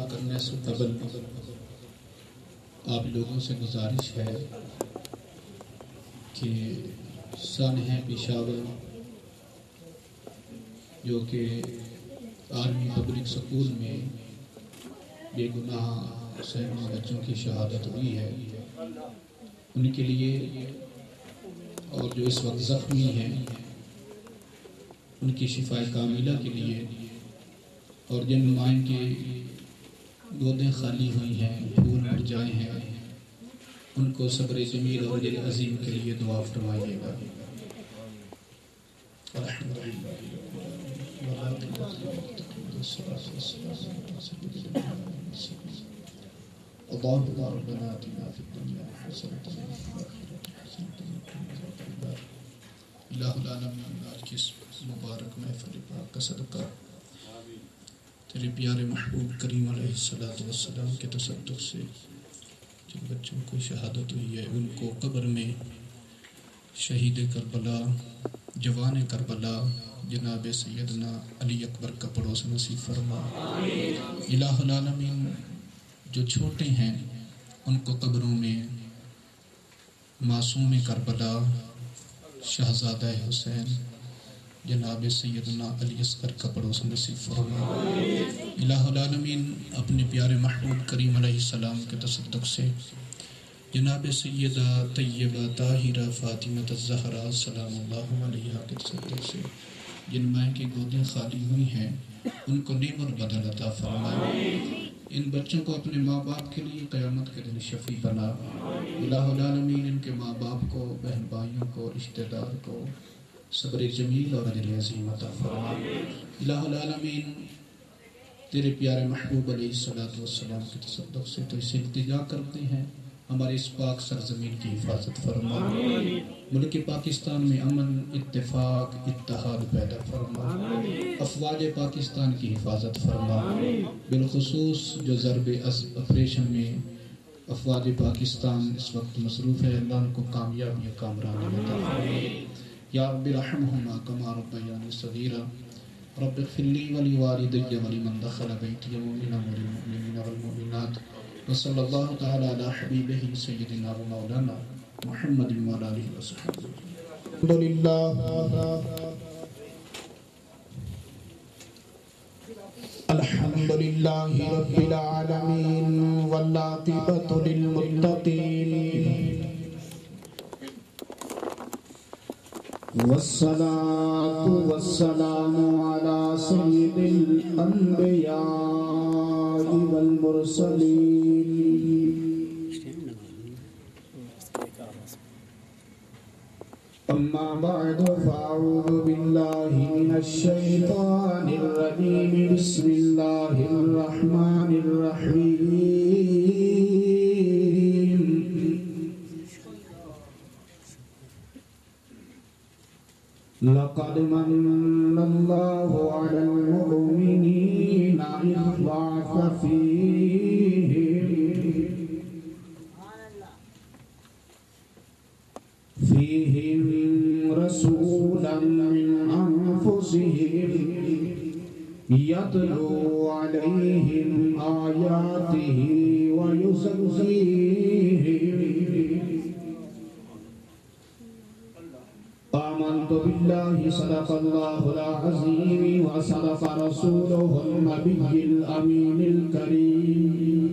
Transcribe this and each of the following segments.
کرنے سے قبل آپ لوگوں سے گزارش ہے کہ سانحہ پشاور جو کہ آرمی پبلک سکول میں بے گناہ سینکڑوں بچوں کی شہادت ہوئی ہے، ان کے لیے اور جو اس وقت زخمی ہیں ان کی شفاء کاملہ کے لیے، اور جن مائن کی گودیں خالی ہوئی ہیں، پھول مرجائے ہیں، ان کو صبر جمیل اور اجر عظیم کے لیے دعا فرمائیے گا۔ اللهم ربنا آتنا في الدنيا حسنة وفي الآخرة حسنة وقنا عذاب النار۔ الہ العالمین، آج کی اس مبارک محفل پاک کا صدقہ تیرے پیارے محبوب کریم علیہ السلام کے تصدق سے جن بچوں کو شہادت ہوئی ہے ان کو قبر میں شہید کربلا، جوان کربلا جناب سیدنا علی اکبر کا پڑوس نصیب فرما۔ الہ العالمین، جو چھوٹے ہیں ان کو قبروں میں معصوم کربلا شہزادہ حسین جناب سیدنا علی اصغر کا پڑوس نصیب فرما۔ الہ العالمین، اپنے پیارے محبوب کریم علیہ السلام کے تصدق سے جناب سیدہ طیبہ طاہرہ فاطمہ الزہرا سلام اللہ علیہا کے تصدق سے جن مائیں کی گودیں خالی ہوئی ہیں ان کو نعم البدل عطا فرمائے۔ ان بچوں کو اپنے ماں باپ کے لیے قیامت کے دن شفیع بنا۔ الہ العالمین، ان کے ماں باپ کو، بہن بھائیوں کو، رشتہ دار کو صبر جمیل اور اجر عظیم عطا فرما۔ الہ العالمین، تیرے پیارے محبوب علیہ السلام کے تصدق سے تو اسے التجا کرتے ہیں ہمارے اس پاک سرزمین کی حفاظت فرما۔ ملک پاکستان میں امن، اتفاق، اتحاد پیدا فرما۔ افواج پاکستان کی حفاظت فرما۔ بالخصوص جو ضرب آپریشن میں افواج پاکستان اس وقت مصروف ہے، اللہ ان کو کامیابی کامرانی عطا فرما۔ یا رب ارحمہما کما ربیانی صغیرا، رب اغفر لی ولوالدی ولمن دخل بیتی مؤمنا وللمؤمنین والمؤمنات، وصلی اللہ تعالی علی حبیبہ سیدنا و مولانا محمد وعلی آلہ وصحبہ۔ الحمدللہ رب العالمین والعاقبۃ للمتقین، والصلاة والسلام على سید الانبیاء والمرسلین، اما بعد فاعوذ باللہ من الشیطان الرجیم، بسم اللہ الرحمن الرحیم۔ لقد من اللہ علی المؤمنین اذ بعث فیہم رسولا من انفسہم یتلو علیہم آیاتہ ویزکیہم۔ آمنت باللہ صدق اللہ العظیم وصدق رسولہ النبی الامین الکریم۔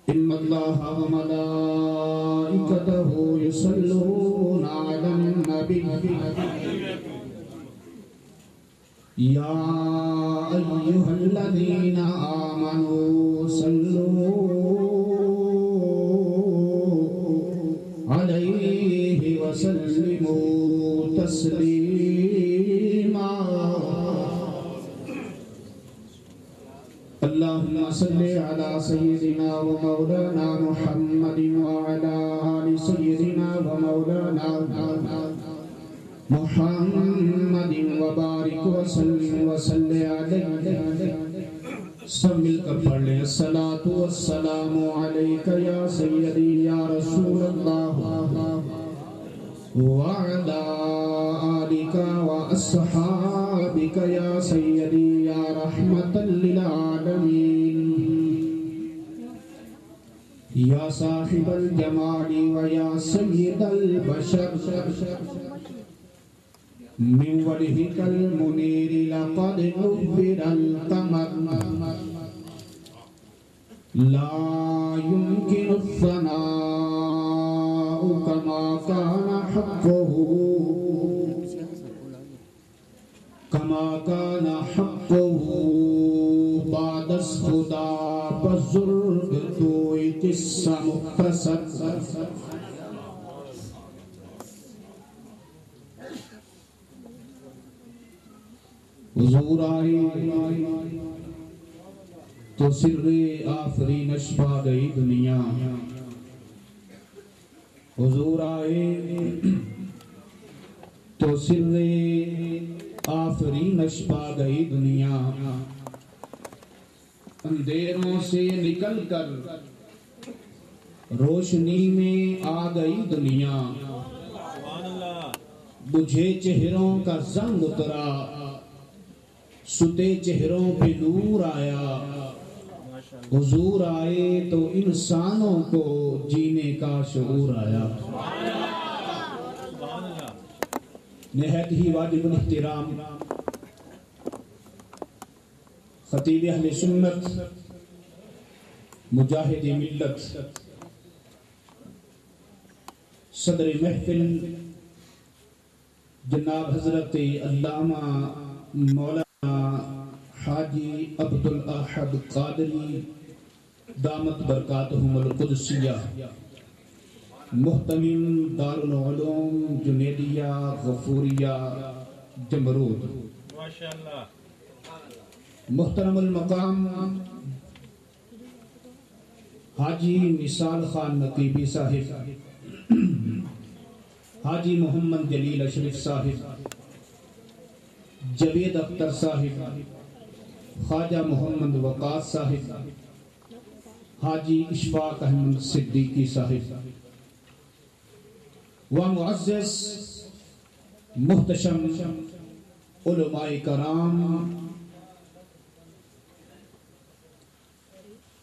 ان اللہ وملائکتہ یصلون علی النبی یا ایہا الذین آمنوا صلوا علیہ وسلموا تسلیما۔ اللہم صلی علی سیدنا و مولانا محمد وعلی آل سیدنا و مولانا محمد وبارک وسلم وصلی علیہ۔ سب مل کر پڑھ لیں، الصلاۃ والسلام علیک یا سیدی یا رسول اللہ وعلی آلک واصحابک یا سیدی یا رحمة للعالمين يا صاحب الجمال ويا سيد البشر من وجهك المنير لقد نبر القمر لا يمكن الثناء كما كان حقه بعد خدا بزرگ توئی قصہ مختصر حضور آئے تو سر آفرینش پا گئی دنیا حضور آئے تو سر آفرینش پا گئی دنیا اندھیروں سے نکل کر روشنی میں آ گئی دنیا بجھے چہروں کا زنگ اترا ستے چہروں پہ نور آیا حضور آئے تو انسانوں کو جینے کا شعور آیا نہایت ہی واجب الاحترام خطیب اہل سنت مجاہد ملت صدر محفل جناب حضرت علامہ مولانا حاجی عبدالاحد قادری دامت برکاتہم القدسیہ محتمم دارالعلوم جنیدیہ غفوریہ جمرود محترم المقام حاجی مثال خان نقیبی صاحب حاجی محمد جلیل اشرف صاحب جوید اختر صاحب خواجہ محمد وقاص صاحب حاجی اشفاق احمد صدیقی صاحب ومعزز محتشم علماء کرام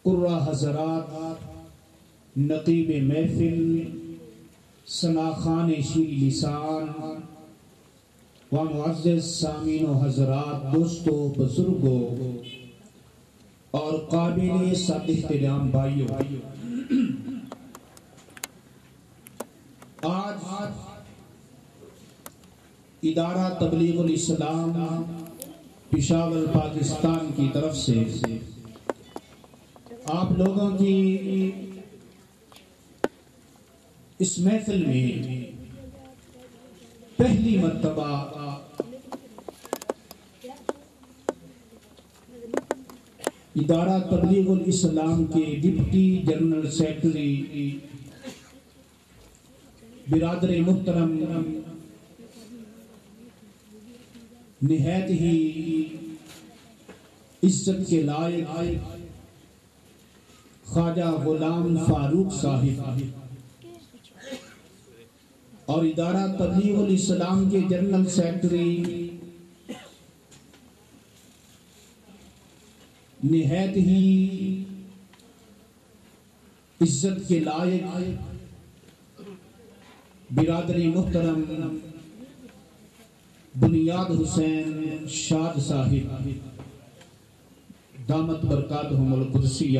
قرہ حضرات نقیب محفل ثناخان شیری لسان ومعزز سامعین و حضرات دوستو بزرگوں اور قابل سب احترام بھائیوں آج ادارہ تبلیغ الاسلام پشاور پاکستان کی طرف سے آپ لوگوں کی اس محفل میں پہلی مرتبہ ادارہ تبلیغ الاسلام کے ڈپٹی جنرل سیکرٹری برادر محترم نہایت ہی عزت کے لائق خواجہ غلام فاروق صاحب اور ادارہ تبلیغ الاسلام کے جنرل سیکرٹری نہایت ہی عزت کے لائق برادر محترم بنیاد حسین شاد صاحب دامت برکاتہم القدسیہ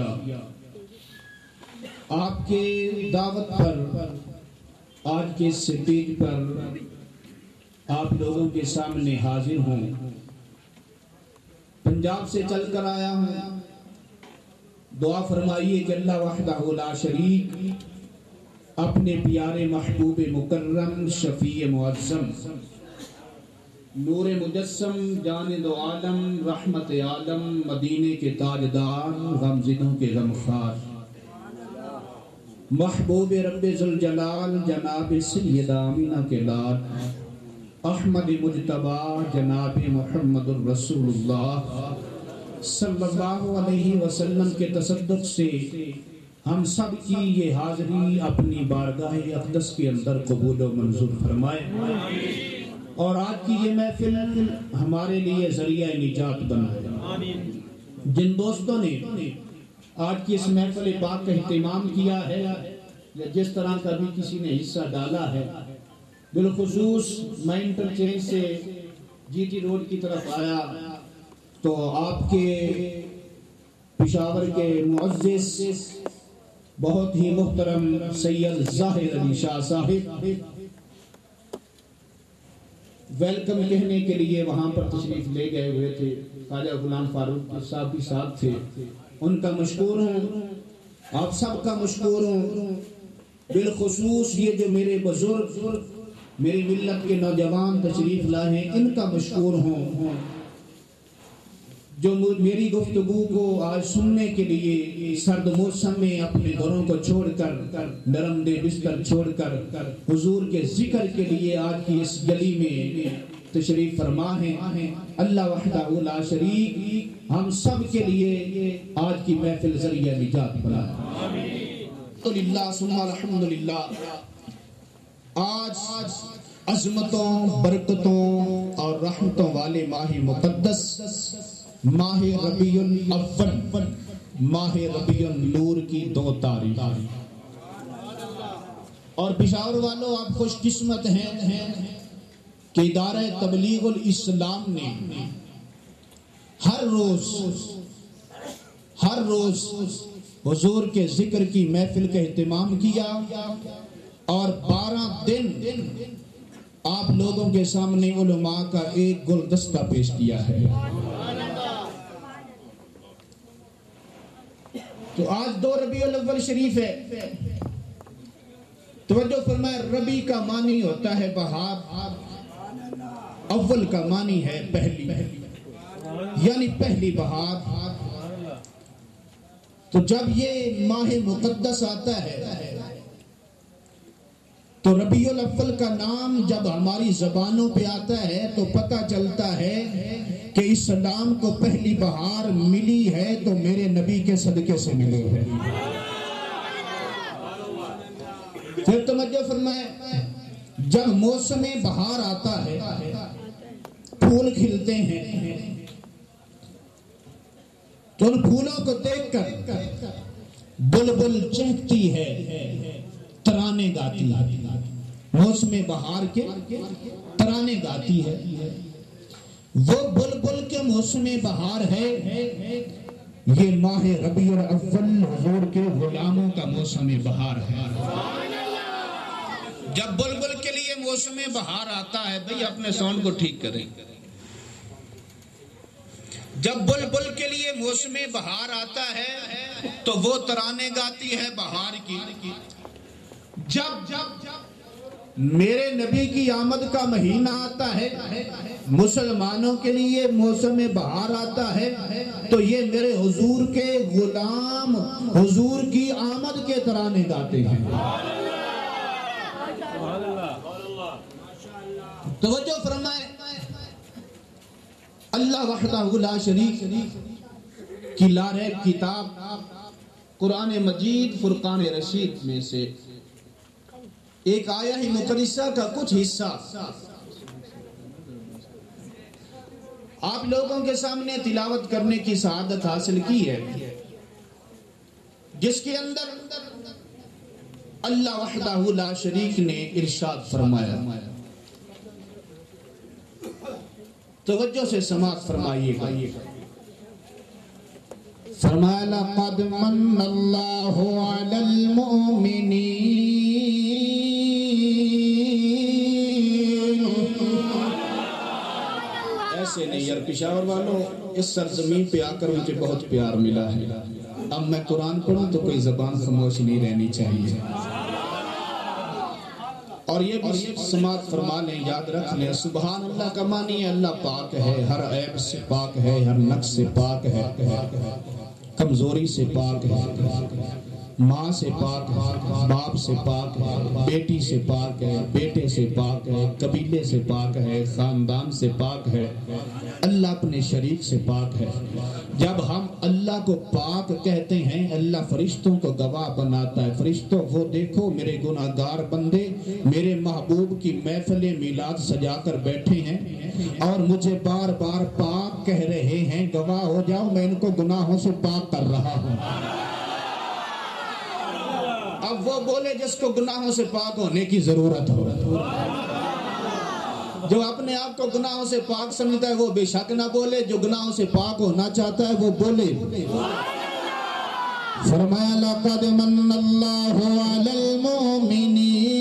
آپ کے دعوت پر آج کے سٹیج پر آپ لوگوں کے سامنے حاضر ہوں پنجاب سے چل کر آیا ہوں دعا فرمائیے کہ اللہ وحدہ لا شریک اپنے پیارے محبوب مکرم شفیع معظم نور مجسم جان دو عالم رحمت عالم مدینے کے تاجدار غمزدوں کے غمخوار محبوب رب ذوالجلال جناب سید آمینہ کے لال احمد مجتبی جناب محمد الرسول اللہ صلی اللہ علیہ وسلم کے تصدق سے ہم سب کی یہ حاضری اپنی بارگاہ اقدس کے اندر قبول و منظور فرمائے اور آج کی یہ محفل ہمارے لیے ذریعہ نجات بنائے جن دوستوں نے آج کی اس محفل پاک کا اہتمام کیا ہے یا جس طرح کا بھی کسی نے حصہ ڈالا ہے، بالخصوص میں انٹرچینج سے جی ٹی روڈ کی طرف آیا تو آپ کے پشاور کے معزز بہت ہی محترم سید ظاہر علی شاہ صاحب ویلکم کہنے کے لیے وہاں پر تشریف لے گئے ہوئے تھے. خواجہ غلام فاروق صاحب بھی ساتھ تھے. ان کا مشکور ہوں، آپ سب کا مشکور ہوں. بالخصوص یہ جو میرے بزرگ میری ملت کے نوجوان تشریف لائے ہیں، ان کا مشکور ہوں جو میری گفتگو کو آج سننے کے لیے سرد موسم میں اپنے گھروں کو چھوڑ کر نرم دہ بستر چھوڑ کر حضور کے ذکر کے لیے آج کی اس گلی میں تشریف فرما ہے. اللہ وحدہ لا شریک ہم سب کے لیے آج کی محفل ذریعہ نجات بنائے. الحمدللہ ثم الحمدللہ. آج عظمتوں، برکتوں اور رحمتوں والے ماہ مقدس، ماہ ربیع الاول، ماہ ربیع النور کی 2 تاریخ. اور پشاور والوں آپ خوش قسمت ہیں کہ ادارہ تبلیغ الاسلام نے ہر روز حضور کے ذکر کی محفل کا اہتمام کیا اور 12 دن آپ لوگوں کے سامنے علماء کا ایک گلدستہ پیش کیا ہے. تو آج 2 ربیع الاول شریف ہے. توجہ فرمائے، ربیع کا معنی ہوتا ہے بہار، اول کا معنی ہے پہلی، یعنی پہلی بہار. تو جب یہ ماہ مقدس آتا ہے تو ربیع الاول کا نام جب ہماری زبانوں پہ آتا ہے تو پتہ چلتا ہے کہ اسلام کو پہلی بہار ملی ہے تو میرے نبی کے صدقے سے ملے ہے. پھر توجہ فرمائے، جب موسم بہار آتا ہے، پھول کھلتے ہیں تو ان پھولوں کو دیکھ کر بلبل چہکتی ہے، ترانے گاتی ہے. موسم بہار کے ترانے گاتی ہے. وہ بلبل کے موسم بہار ہے، یہ ماہ ربیع الاول حضور کے غلاموں کا موسم بہار ہے. جب بلبل کے لیے موسم بہار آتا ہے، بھئی اپنے ساؤنڈ کو ٹھیک کریں، جب بلبل کے لیے موسم بہار آتا ہے تو وہ ترانے گاتی ہے بہار کی. جب میرے نبی کی آمد کا مہینہ آتا ہے، مسلمانوں کے لیے موسم بہار آتا ہے تو یہ میرے حضور کے غلام حضور کی آمد کے ترانے گاتے ہیں. توجہ فرمائے، اللہ وحدہ لا شریک کی لاریب کتاب قرآن مجید فرقان رشید میں سے ایک آیہ مقدسہ کا کچھ حصہ آپ لوگوں کے سامنے تلاوت کرنے کی سعادت حاصل کی ہے، جس کے اندر اللہ وحدہ لا شریک نے ارشاد فرمایا. توجہ سے سماعت فرمائیے گا. فرمایا لقد من اللہ علی المؤمنین ایسے نہیں یار پشاور والوں، اس سرزمین پہ آ کر مجھے بہت پیار ملا ہے. اب میں قرآن پڑھوں تو کوئی زبان خاموش نہیں رہنی چاہیے. اور یہ بھی سماعت فرما لیں، یاد رکھ لیں، سبحان اللہ کا معنی ہے اللہ پاک ہے، ہر عیب سے پاک ہے، ہر نقص سے پاک ہے، کمزوری سے پاک ہے، ماں سے پاک ہے، باپ سے پاک ہے، بیٹی سے پاک ہے، بیٹے سے پاک ہے، قبیلے سے پاک ہے، خاندان سے پاک ہے، اللہ اپنے شریک سے پاک ہے. جب ہم اللہ کو پاک کہتے ہیں، اللہ فرشتوں کو گواہ بناتا ہے. فرشتوں وہ دیکھو میرے گناہگار بندے میرے محبوب کی محفل میلاد سجا کر بیٹھے ہیں اور مجھے بار بار پاک کہہ رہے ہیں گواہ ہو جاؤ میں ان کو گناہوں سے پاک کر رہا ہوں. اب وہ بولے جس کو گناہوں سے پاک ہونے کی ضرورت ہو. جو اپنے آپ کو گناہوں سے پاک سمجھتا ہے وہ بے شک نہ بولے, جو گناہوں سے پاک ہونا چاہتا ہے وہ بولے. فرمایا لقد من اللہ علی المؤمنین,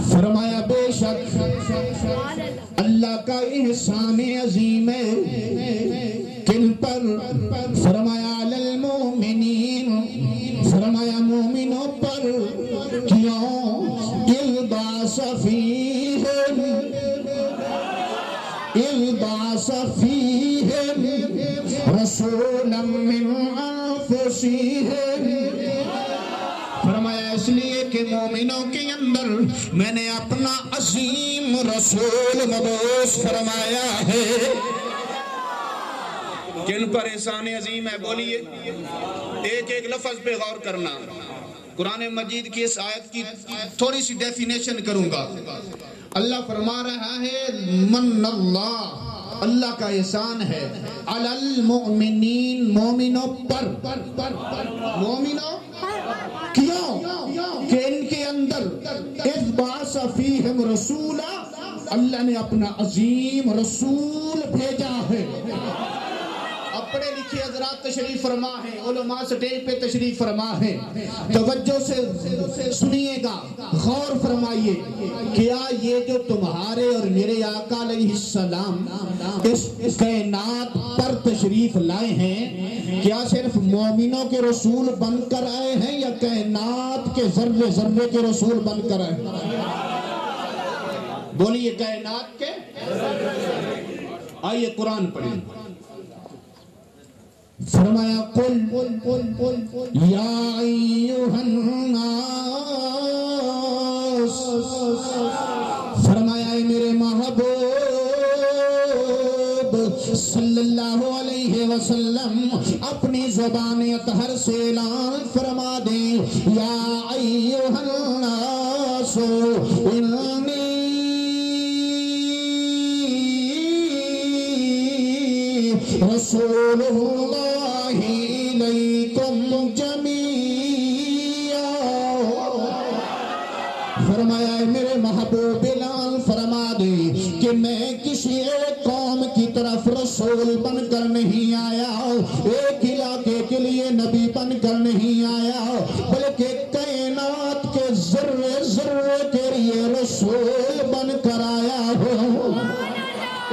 فرمایا بے شک اللہ کا احسان عظیم ہے کن پر, فرمایا علی المؤمنین, فرمایا مومنوں پر. کیوں؟ اذ بعث فیہم, اذ بعث فیہم رسولا من انفسہم, فرمایا اس لیے کہ مومنوں کے اندر میں نے اپنا عظیم رسول مبعوث فرمایا ہے. کن پر احسان عظیم ہے؟ بولیے. ایک ایک لفظ پہ غور کرنا. قرآن مجید کی اس آیت کی تھوڑی سی ڈیفینیشن کروں گا. اللہ فرما رہا ہے من اللہ, اللہ کا احسان ہے, علی المؤمنین, مومنوں پر. مومنوں کیوں کہ ان کے اندر اذ بعث فیہم رسولا, اللہ نے اپنا عظیم رسول بھیجا ہے. اب پڑھے لکھے حضرات تشریف فرما ہے, علماء سٹیج پہ تشریف فرما ہے, توجہ سے سنیے گا, غور فرمائیے. کیا یہ جو تمہارے اور میرے آقا علیہ السلام اس کائنات پر تشریف لائے ہیں, کیا صرف مومنوں کے رسول بن کر آئے ہیں یا کائنات کے ذرے ذرے کے رسول بن کر آئے ہیں؟ بولیے کائنات کے. آئیے قرآن پڑھیں. فرمایا قل یا ایھا الناس, فرمایا اے میرے محبوب صلی اللہ علیہ وسلم اپنی زبان اطہر سے اعلان فرما دیں, یا ایھا الناس انی رسول اللہ الیکم جمیعا. فرمایا ہے میرے محبوب اعلان فرما دے کہ میں کسی ایک قوم کی طرف رسول بن کر نہیں آیا, ایک علاقے کے لیے نبی بن کر نہیں آیا, بلکہ کائنات کے ذرے ذرے کے لیے رسول بن کر آیا ہوں.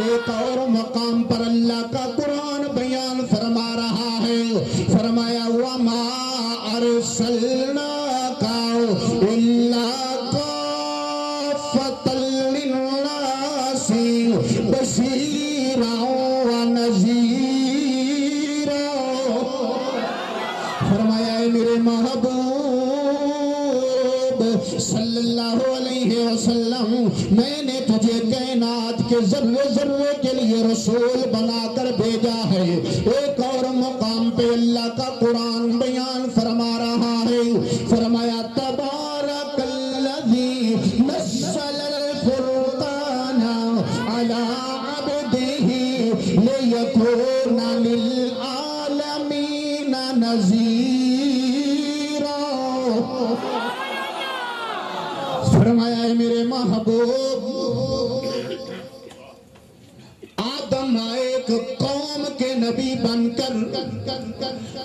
ایک اور مقام پر اللہ کا قرآن بیان فرما رہا ہے, فرمایا وَمَا أَرْسَلْنَاكَ إِلَّا كَافَّةً لِلنَّاسِ بَشِيرًا وَنَذِيرًا. فرمایا اے میرے محبوب صلی اللہ علیہ وسلم میں نے تجھے کائنات کے ذرے ذرے کے لیے رسول بنا کر بھیجا ہے. ایک اور مقام پہ اللہ کا قرآن بیان فرما رہا ہے, فرمایا تبارک الذی نزل الفرقان علی عبدہ لیکون للعالمین نذیرا. فرمایا ہے میرے محبوب آدم ایک قوم کے نبی بن کر,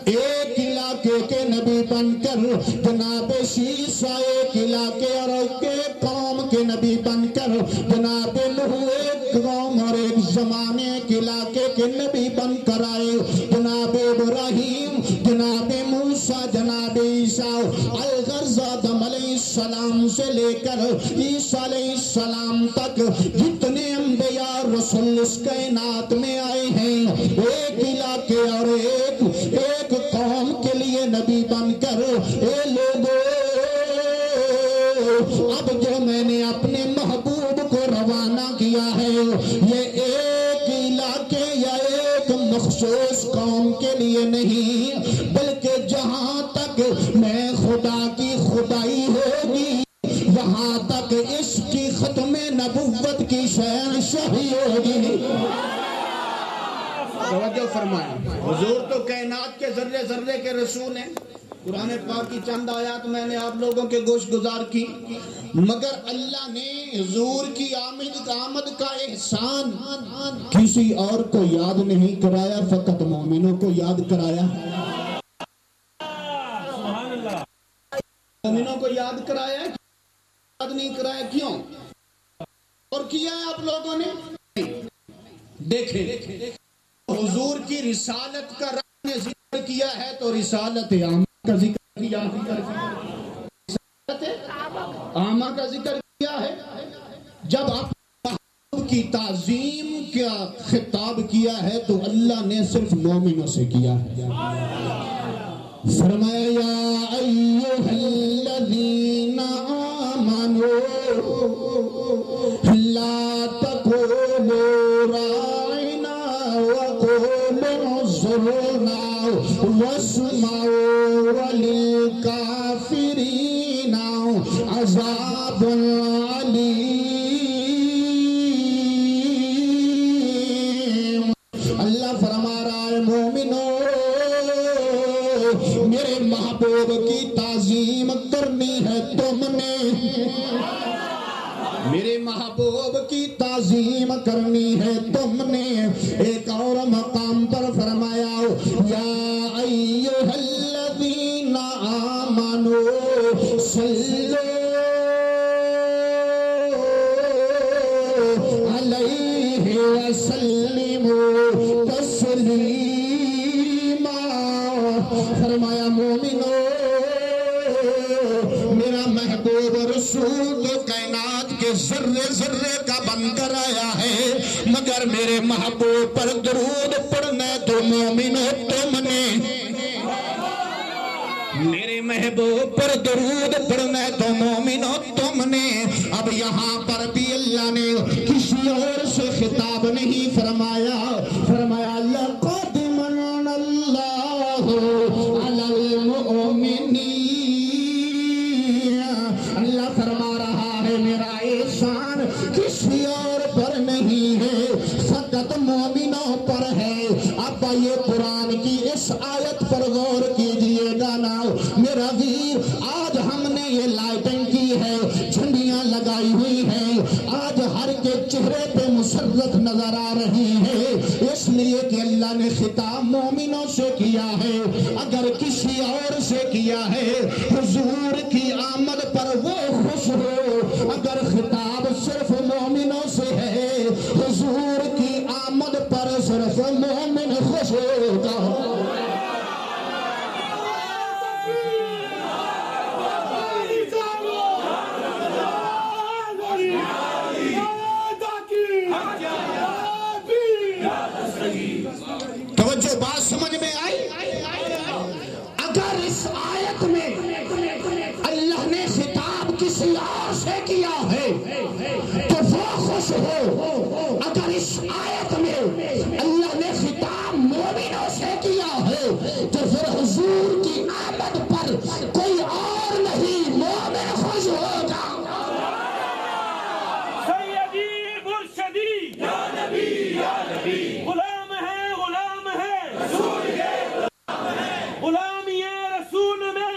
ایک علاقے کے نبی بن کر, جناب عیسیٰ ایک علاقے اور ایک قوم کے نبی بن کر, جناب نوح ایک قوم اور ایک زمانے کے علاقے کے نبی بن کر آئے, جناب ابراہیم, جناب موسیٰ, جناب عیسیٰ, الغرض آدم علیہ السلام سے لے کر عیسیٰ علیہ السلام تک جتنے انبیاء رسول اس کائنات میں آئے ہیں, ایک علاقے اور ایک قوم کے لیے نبی بن کر, اے لوگوں اب جو میں نے اپنے محبوب کو روانہ کیا ہے یہ ایک علاقے یا ایک مخصوص قوم کے لیے نہیں, بلکہ جہاں تک میں خدا کی خدائی ہوگی وہاں تک اس نبوت کی شہنشاہی ہوگی۔ توجہ فرمائیں، حضور تو کائنات کے ذرے ذرے کے رسول ہیں۔ قرآن پاک کی چند آیات میں نے آپ لوگوں کے گوش گزار کی، مگر اللہ نے حضور کی آمد کا احسان کسی اور کو یاد نہیں کرایا، فقط مومنوں کو یاد کرایا۔ مومنوں کو یاد کرایا، یاد نہیں کرایا، کیوں؟ اور کیا ہے آپ لوگوں نے؟ دیکھیں، حضور کی رسالت کا رب نے ذکر کیا ہے تو رسالت عامہ کا ذکر کیا ہے، رسالت عامہ کا ذکر کیا ہے۔ جب آپ کی تعظیم کا خطاب کیا ہے تو اللہ نے صرف مومنوں سے کیا ہے۔ فرمایا یا ایھا الذین آمنوا لا تقولوا راعنا وقولوا انظرنا واسمعوا وللکافرین عذاب علیم۔ اللہ فرما رہا ہے مومنوں، میرے محبوب کی تعظیم کرنی ہے تم نے، میرے محبوب کی تعظیم کرنی ہے تم نے۔ ایک اور مقام پر فرمایا یا ایھا الذین آمنوا صلوا علیہ وسلموا تسلیما۔ فرمایا مومنوں، میرا محبوب رسول تو کائنات کے ذرے ذرے کا بن کر آیا ہے، مگر میرے محبوب پر درود پڑھنا تو مومنوں تم نے، میرے محبوب پر درود پڑھنا تو مومنوں تم نے۔ اب یہاں پر بھی اللہ نے کسی اور سے خطاب نہیں فرمایا، فرمایا لقد من اللہ علی المؤمنین۔ اللہ فرما رہا ہے میرا احسان کسی اور پر نہیں ہے، فقط مومنوں پر ہے۔ اب یہ قرآن کی اس آیت پر غور کیجئے گا نا میرا ویر، آج ہم نے یہ لائٹنگ کی ہے، جھنڈیاں لگائی ہوئی ہیں، آج ہر کے چہرے پہ مسرت نظر آ رہی ہے، اس لیے کہ اللہ نے خطاب مومنوں سے کیا ہے۔ اگر کسی اور سے کیا ہے، حضور کی آمد پر وہ خوش ہو، اگر خطاب صرف مومنوں سے ہے، حضور کی آمد پر صرف مومن خوش ہوگا۔ توجہ بات سمجھ میں آئی؟ اگر اس آیت میں اللہ نے خطاب کسی اور سے کیا ہے تو وہ خوش ہو، اگر اس آیت میں اللہ نے خطاب مومنوں سے کیا ہے تو پھر حضور کی آمد پر کوئی اور نہیں، مومن خوش ہوگا۔ سیدی مرشدی یا نبی یا نبی، غلام ہے غلام ہے رسول کے غلام ہے، غلام یہ رسول میں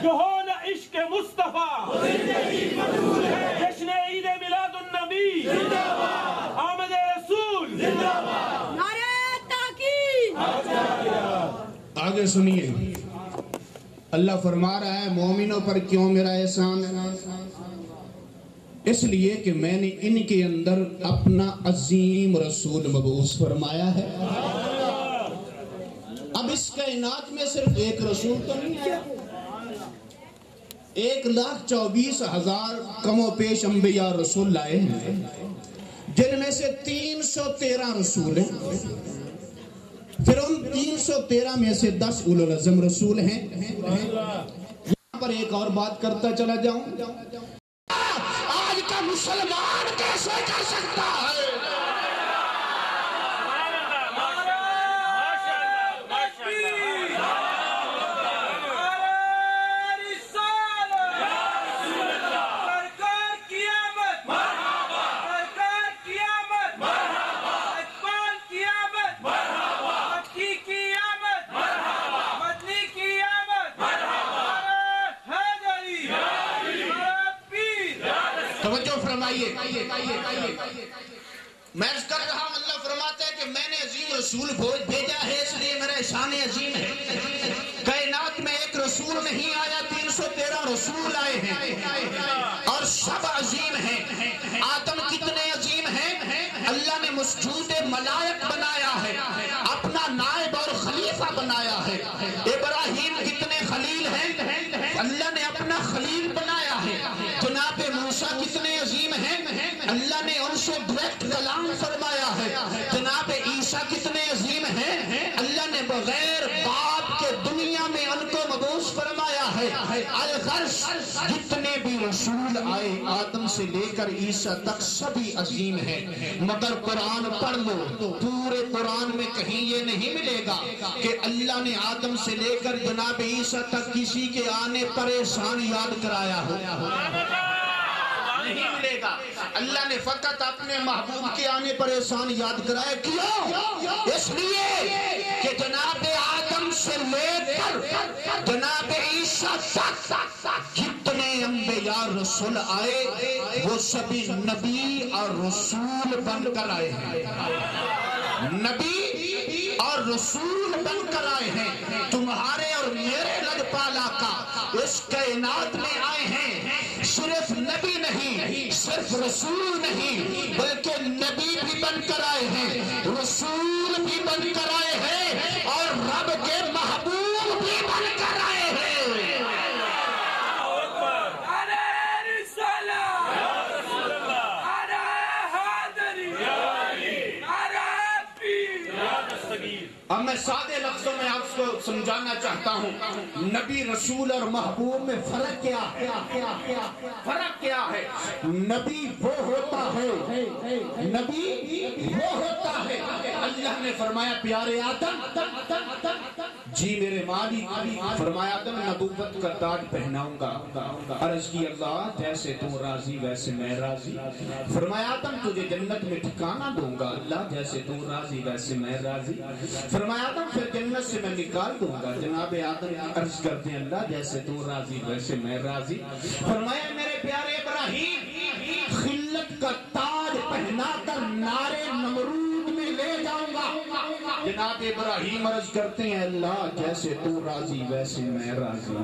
جو ہو نہ عشق مصطفیٰ زندگی مقبول ہے۔ جشن عید میلاد النبی زندہ باد، آمد رسول زندہ باد، نعرہ تحقیق۔ آگے سنیے، اللہ فرما رہا ہے مومنوں پر کیوں میرا احسان ہے؟ اس لیے کہ میں نے ان کے اندر اپنا عظیم رسول مبعوث فرمایا ہے۔ اب اس کائنات میں صرف ایک رسول تو نہیں ہے، 1,24,000 کم و پیش انبیاء رسول لائے ہیں، جن میں سے 313 رسول ہیں، پھر ان 313 میں سے 10 اولو العزم رسول ہیں۔ یہاں پر ایک اور بات کرتا چلا جاؤں، آج کا مسلمان کیسے کر سکتا ہے؟ توجہ فرمائیے. میں عرض کر رہا ہوں اللہ فرماتا ہے کہ میں نے عظیم رسول بھیجا ہے اس لیے میرا شان عظیم ہے. کائنات میں ایک رسول نہیں آیا, 313 رسول آئے ہیں اور سب عظیم ہیں. آدم کتنے عظیم ہیں, اللہ نے مسجود ملائک بنایا ہے, اپنا نائب اور خلیفہ بنایا ہے. ابراہیم کتنے خلیل ہیں, اللہ نے اپنا خلیل بنایا ہے. جناب موسیٰ کتنے عظیم ہیں, اللہ نے ان سے ڈائریکٹ کلام فرمایا ہے. جناب عیسیٰ کتنے عظیم ہیں, اللہ نے بغیر باپ کے دنیا میں ان کو مبعوث فرمایا ہے. الغرض جتنے بھی رسول آئے آدم سے لے کر عیسیٰ تک سبھی عظیم ہیں. مگر قرآن پڑھ لو, پورے قرآن میں کہیں یہ نہیں ملے گا کہ اللہ نے آدم سے لے کر جناب عیسیٰ تک کسی کے آنے پر احسان یاد کرایا ہو. نہیں ملے گا. اللہ نے فقط اپنے محبوب کے آنے پر احسان یاد کرایا. کیوں؟ اس لیے کہ جناب آدم سے لے کر جناب عیسیٰ تک جتنے انبیاء رسول آئے وہ سبھی نبی اور رسول بن کر آئے ہیں. نبی اور رسول بن کر آئے ہیں. تمہارے اور میرے لجپالا کا اس کائنات میں آئے ہیں. صرف نبی نہیں, صرف رسول نہیں, بلکہ نبی بھی بن کر آئے ہیں, رسول بھی بن کر آئے ہیں اور رب کے محبوب بھی بن کر آئے ہیں. اب میں سادے لفظوں میں آپ کو سمجھانا چاہتا ہوں نبی رسول اور محبوب میں فرق کیا ہے. فرق کیا ہے؟ نبی وہ ہوتا ہے, نبی وہ ہوتا ہے. اللہ نے فرمایا پیارے آدم جی میرے مالک, فرمایا آدم نبوت کا تاج پہناؤں گا. عرض کی اللہ جیسے تو راضی ویسے میں راضی. فرمایا آدم تجھے جنت میں ٹھکانہ دوں گا. اللہ جیسے تو راضی ویسے میں راضی. فرمایا آدم پھر جنت سے میں نکال دوں گا. جناب آدم عرض کرتے ہیں اللہ جیسے تو راضی ویسے میں راضی. فرمایا میرے پیارے ابراہیم خلت کا تاج پہنا کر نارے نمرود میں لے جاؤں گا. جناب ابراہیم عرض کرتے ہیں اللہ جیسے تو راضی ویسے میں راضی.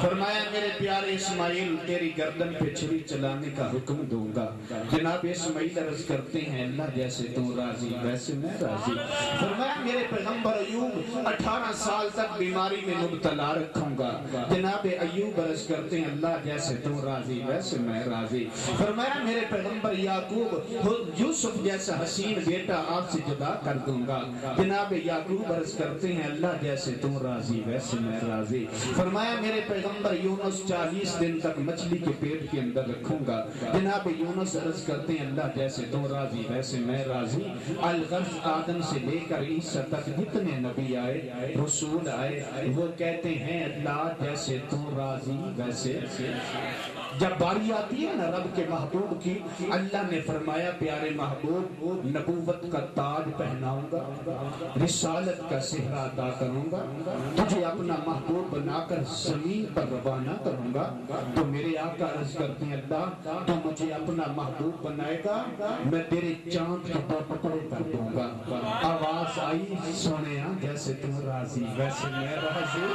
فرمایا میرے پیارے اسماعیل تیری گردن پہ چھری چلانے کا حکم دوں گا. جناب اسماعیل عرض کرتے ہیں اللہ جیسے تو راضی ویسے میں راضی. فرمایا میرے پیغمبر ایوب 18 سال تک بیماری میں مبتلا رکھوں گا. جناب ایوب عرض کرتے ہیں اللہ جیسے تو راضی ویسے میں راضی. فرمایا میرے پیغمبر یعقوب یوسف جیسا حسین بیٹا آپ سے جدا کر دوں گا. جناب یعقوب عرض کرتے ہیں اللہ جیسے تو راضی ویسے میں راضی. فرمایا میرے پیغمبر یونس 40 دن تک مچھلی کے پیٹ کے اندر رکھوں گا. جناب یونس عرض کرتے ہیں اللہ جیسے تو راضی ویسے میں راضی. الغرض آدم سے لے کر عیسیٰ تک جتنے نبی آئے رسول آئے وہ کہتے ہیں اللہ جیسے تو راضی ویسے. جب باری آتی ہے نا رب کے محبوب کی, اللہ نے فرمایا پیارے محبوب نبوت کا تاج پہناؤں گا, رسالت کا صحرا عطا کروں گا, تجھے اپنا محبوب بنا کر زمین پر روانہ کروں گا. تو میرے آقا عرض کرتے ہیں اللہ تو مجھے اپنا محبوب بنائے گا, میں تیرے چاند کو ٹکڑے کر دوں گا. آواز آئی سونے جیسے تو راضی ویسے میں راضی.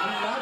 اللہ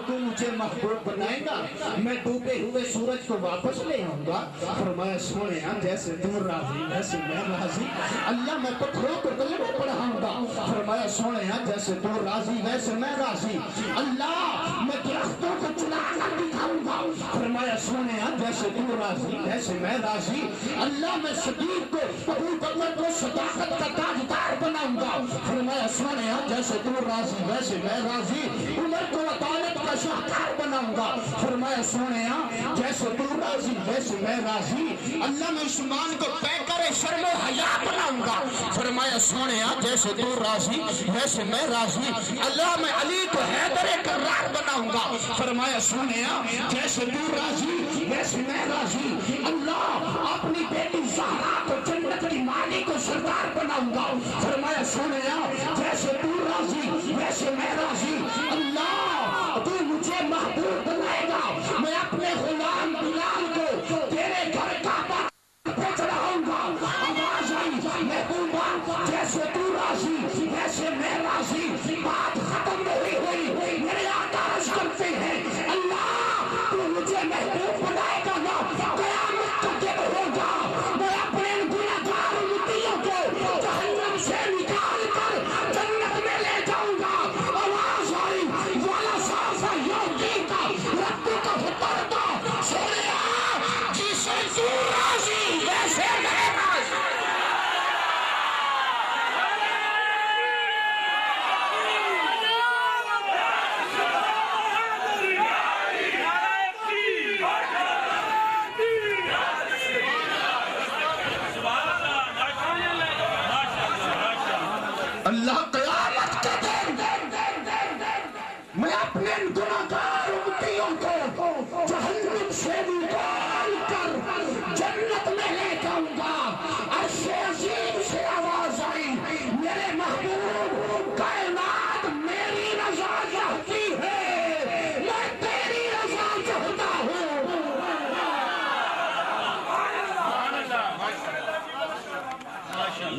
تو مجھے محبوب بنائے گا, میں ڈوبے ہوئے سورج کو واپس لے آؤں گا. فرمایا سونے جیسے تو راضی ویسے میں راضی. اللہ میں پتھروں کو کلمہ پڑھاؤں گا. فرمایا سونے جیسے تو راضی ویسے میں راضی. اللہ میں درختوں کو چلا کر دکھاؤں گا. فرمایا سونے جیسے تو راضی ویسے میں راضی. اللہ میں صدیق کو ابو بکر کو صداقت کا تاجدار بناؤں گا. فرمایا سونے جیسے تو راضی ویسے میں راضی. عمر کو عدالت کا شاہکار بناؤں گا. فرمایا سونے جیسے تو راضی ویسے میں راضی. اللہ میں عثمان کو پیکر شرم و حیا بناؤں گا. فرمایا سونے جیسے تو راضی ویسے میں راضی. اللہ میں علی کو حیدر کرار بناؤں گا. فرمایا سونے جیسے تو راضی ویسے میں راضی. اللہ اپنی بیٹی زہرا کو جنت کی مالی کو سردار بناؤں گا. فرمایا سونے جیسے تو راضی ویسے میں راضی. اللہ تو مجھے محبوب بنائے گا, میں اپنے غلام بلال کو تیرے اللہ قیامت کے دن میں اپنے گناہگار امتیوں کو جہنم سے نکال کر جنت میں لے جاؤں گا۔ عرش عظیم سے آواز آئی، میرے محبوب کائنات میری رضا چاہتی ہے، میں تیری رضا چاہتا ہوں۔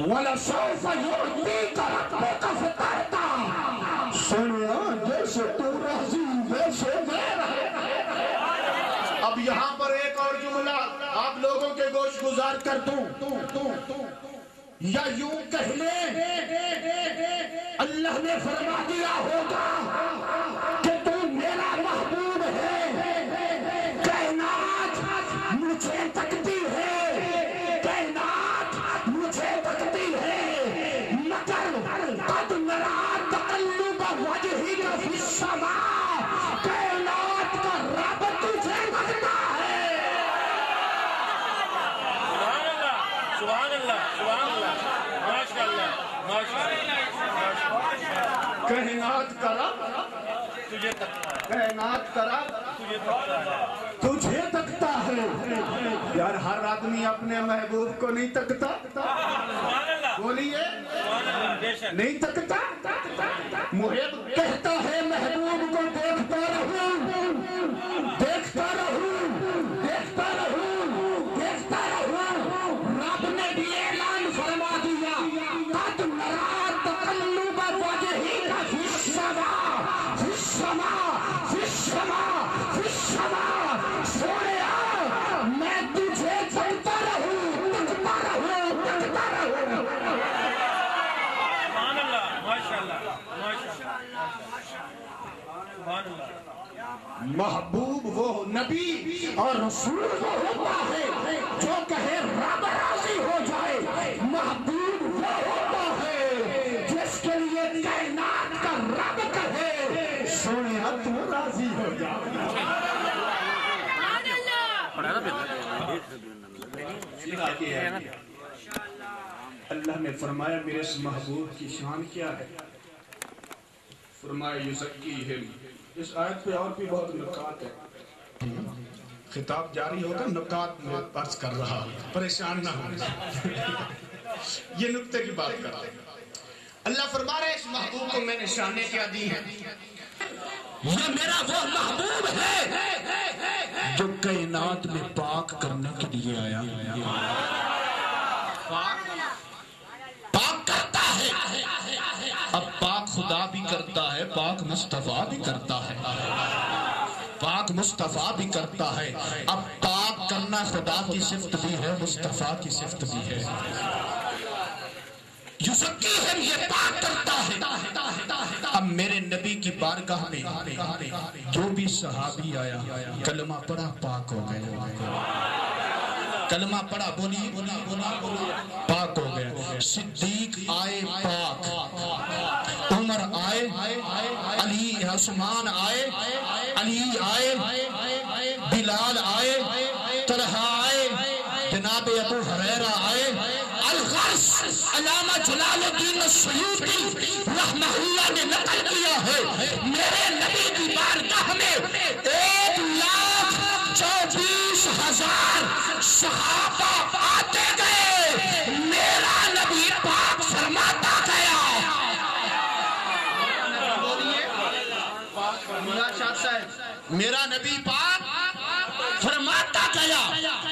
وَلَسَوْفَ يُعْطِيكَ رَبُّكَ فَتَرْضَىٰ، سننا جیسے تو راضی ویسے میں رہے۔ اب یہاں پر ایک اور جملہ آپ لوگوں کے گوش گزار کر دوں، یا یوں کہہ لیں اللہ نے فرما دیا ہوگا کہ تو میرا محبوب ہے، کائنات مجھے تکتی ہے، کائنات مجھے تکتی ہے، مگر قد نرا تقلب وجہک فی السماء، کائنات کا رب تجھے تکتا ہے۔ سبحان اللہ، سبحان اللہ، ماشاء اللہ، ماشاء اللہ۔ کائنات کا رب تجھے تکتا ہے، کائنات کا رب تجھے تکتا ہے، تجھے تکتا ہے۔ یار ہر آدمی اپنے محبوب کو نہیں تکتا، سبحان اللہ، بولیے سبحان اللہ، بے شک۔ نہیں تکتا۔ محب کہتا ہے محبوب کو دیکھتا رہوں، دیکھتا رہوں، دیکھتا رہوں، دیکھتا رہوں۔ رب نے بھی اعلان فرما دیا، قد نرا تقلب وجہک فی السماء، فی السماء، فی السماء، فی السماء۔ سویا میں تجھے تکتا رہوں، تکتا رہوں، تکتا رہوں۔ سبحان اللہ، ماشاء اللہ، ماشاء اللہ، سبحان اللہ۔ محبوب وہ نبی اور رسول وہ ہوتا ہے جو کہے رب راضی ہو جائے، محبوب وہ ہوتا ہے جس کے لیے کائنات کا رب کہے سونے تو راضی ہو جائے۔ اللہ نے فرمایا میرے اس محبوب کی شان کیا ہے، فرمایا یزکیہم۔ اس آیت پہ اور بھی بہت نکات ہے، خطاب جاری ہوگا، نکات میں عرض کر رہا ہوں، پریشان نہ ہوں۔ یہ نکتے کی بات کر رہا ہوں۔ اللہ فرما رہے اس محبوب کو میں نے شانیں کیا دی ہیں، یہ میرا وہ محبوب ہے جو کائنات میں پاک کرنے کے لیے آیا، پاک کرتا ہے۔ اب پاک خدا بھی کرتا ہے، پاک مصطفیٰ بھی کرتا ہے، پاک مصطفیٰ بھی کرتا ہے۔ اب پاک کرنا خدا کی صفت بھی ہے، مصطفیٰ کی صفت بھی ہے۔ یزکیہم یہ پاک کرتا ہے۔ اب میرے نبی کی بارگاہ میں جو بھی صحابی آیا کلمہ پڑھا پاک ہو گئے، کلمہ پڑھا بولی پاک ہو گئے۔ صدیق آئے پاک، عمر آئے، علی عثمان آئے، علی آئے، بلال آئے، طلحہ آئے، جناب ابو ہریرہ آئے۔ الغرض علامہ جلال الدین السیوطی رحمہ اللہ نے نقل کیا ہے، میرے نبی کی بارگاہ میں 1,24,000 صحابہ آتے گئے، میرا نبی پاک فرماتا گیا۔ میرا نبی پاک فرماتا گیا۔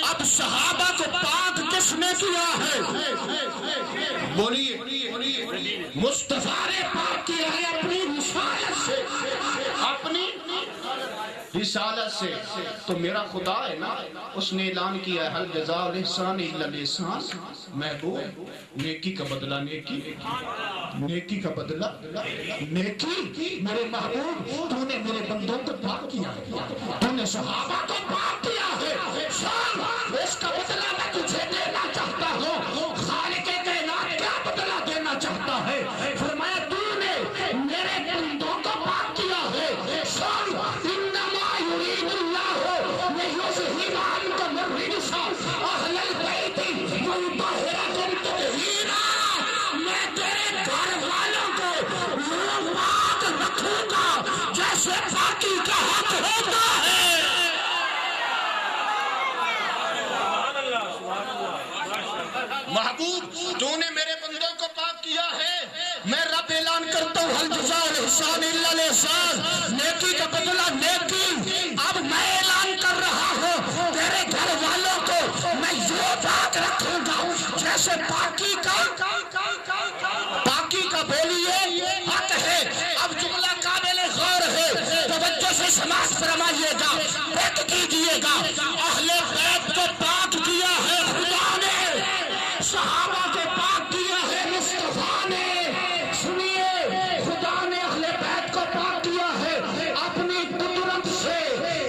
اب صحابہ کو پاک کس نے کیا ہے؟ بولیے مصطفیٰ نے پاک کیا ہے اپنی رسالت سے، اپنی رسالت سے۔ تو میرا خدا ہے نا، اس نے اعلان کیا ہے حل جزاء الاحسان الا الاحسان، محبوب نیکی کا بدلہ نیکی، نیکی کا بدلہ نیکی۔ میرے محبوب تو نے میرے بندوں کو پاک کیا ہے، تو نے صحابہ کو پاک کیا ہے، اس کا بدلہ میں تجھے دینا چاہتا ہوں۔ خالق کائنات کیا بدلہ دینا چاہتا ہے؟ فرمایا تو نے میرے بندوں کو پاک کیا ہے۔ انما یرید اللہ لیذہب عنکم الرجس اہل البیت ویطہرکم تطہیرا۔ میں تیرے گھر والوں محبوب تو نے میرے بندوں کو پاک کیا ہے، میں رب اعلان کرتا ہوں حل جزاء الاحسان الا الاحسان، نیکی کا بدلہ نیکی۔ اب میں اعلان کر رہا ہوں تیرے گھر والوں کو میں یہ پاک رکھوں گا جیسے پاکی کا بولیے حق ہے۔ اب جملہ قابل غور ہے، توجہ سے سماعت فرمائیے گا، بیت کیجئے گا۔ اہل بیت کو پاک کیا ہے خدا نے، صحابہ کو پاک کیا ہے مصطفیٰ نے۔ سنیے، خدا نے اہل بیت کو پاک کیا ہے اپنی قدرت سے،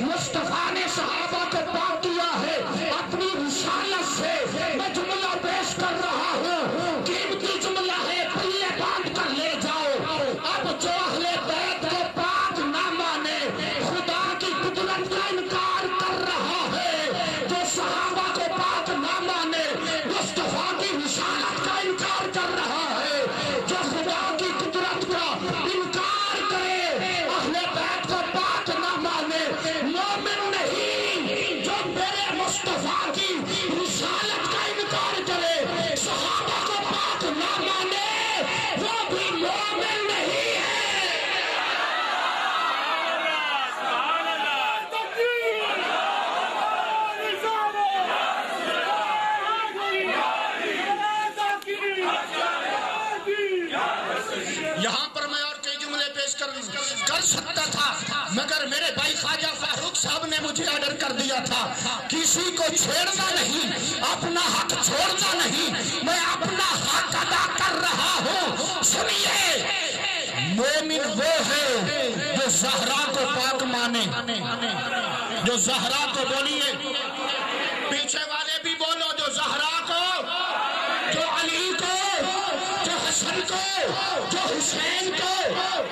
مصطفیٰ نے صحابہ کو پاک کیا ہے اپنی رسالت سے۔ میں جملہ پیش کر رہا ہوں، قیمتی جملہ ہے، پلے باندھ کر لے جاؤ۔ اب جو اہل بیت کو پاک نہ مانے، خدا کی قدرت کا انکار کر رہا ہے، جو صحابہ کو پاک نہ مانے، مصطفیٰ کی رسالت کا انکار کر رہا ہے، جو خدا کی قدرت کا انکار کرے، اہل بیت کو پاک نہ مانے، مومن نہیں۔ جو میرے مصطفیٰ کی رسالت کا انکار کرے، صحابہ کو پاک نہ مانے، وہ بھی مومن نہیں ہے۔ یہاں پر میں اور کئی جملے پیش کر سکتا تھا، مگر میرے بھائی خواجہ فاروق صاحب نے مجھے آرڈر کر دیا تھا کسی کو چھیڑنا نہیں، اپنا حق چھوڑنا نہیں، میں اپنا حق ادا کر رہا ہوں۔ سنیے، مومن وہ ہے جو زہرا کو پاک مانے، جو زہرا کو، بولیے پیچھے والے بھی بولو، جو زہرا کو، جو علی کو، جو حسن کو، جو حسین کو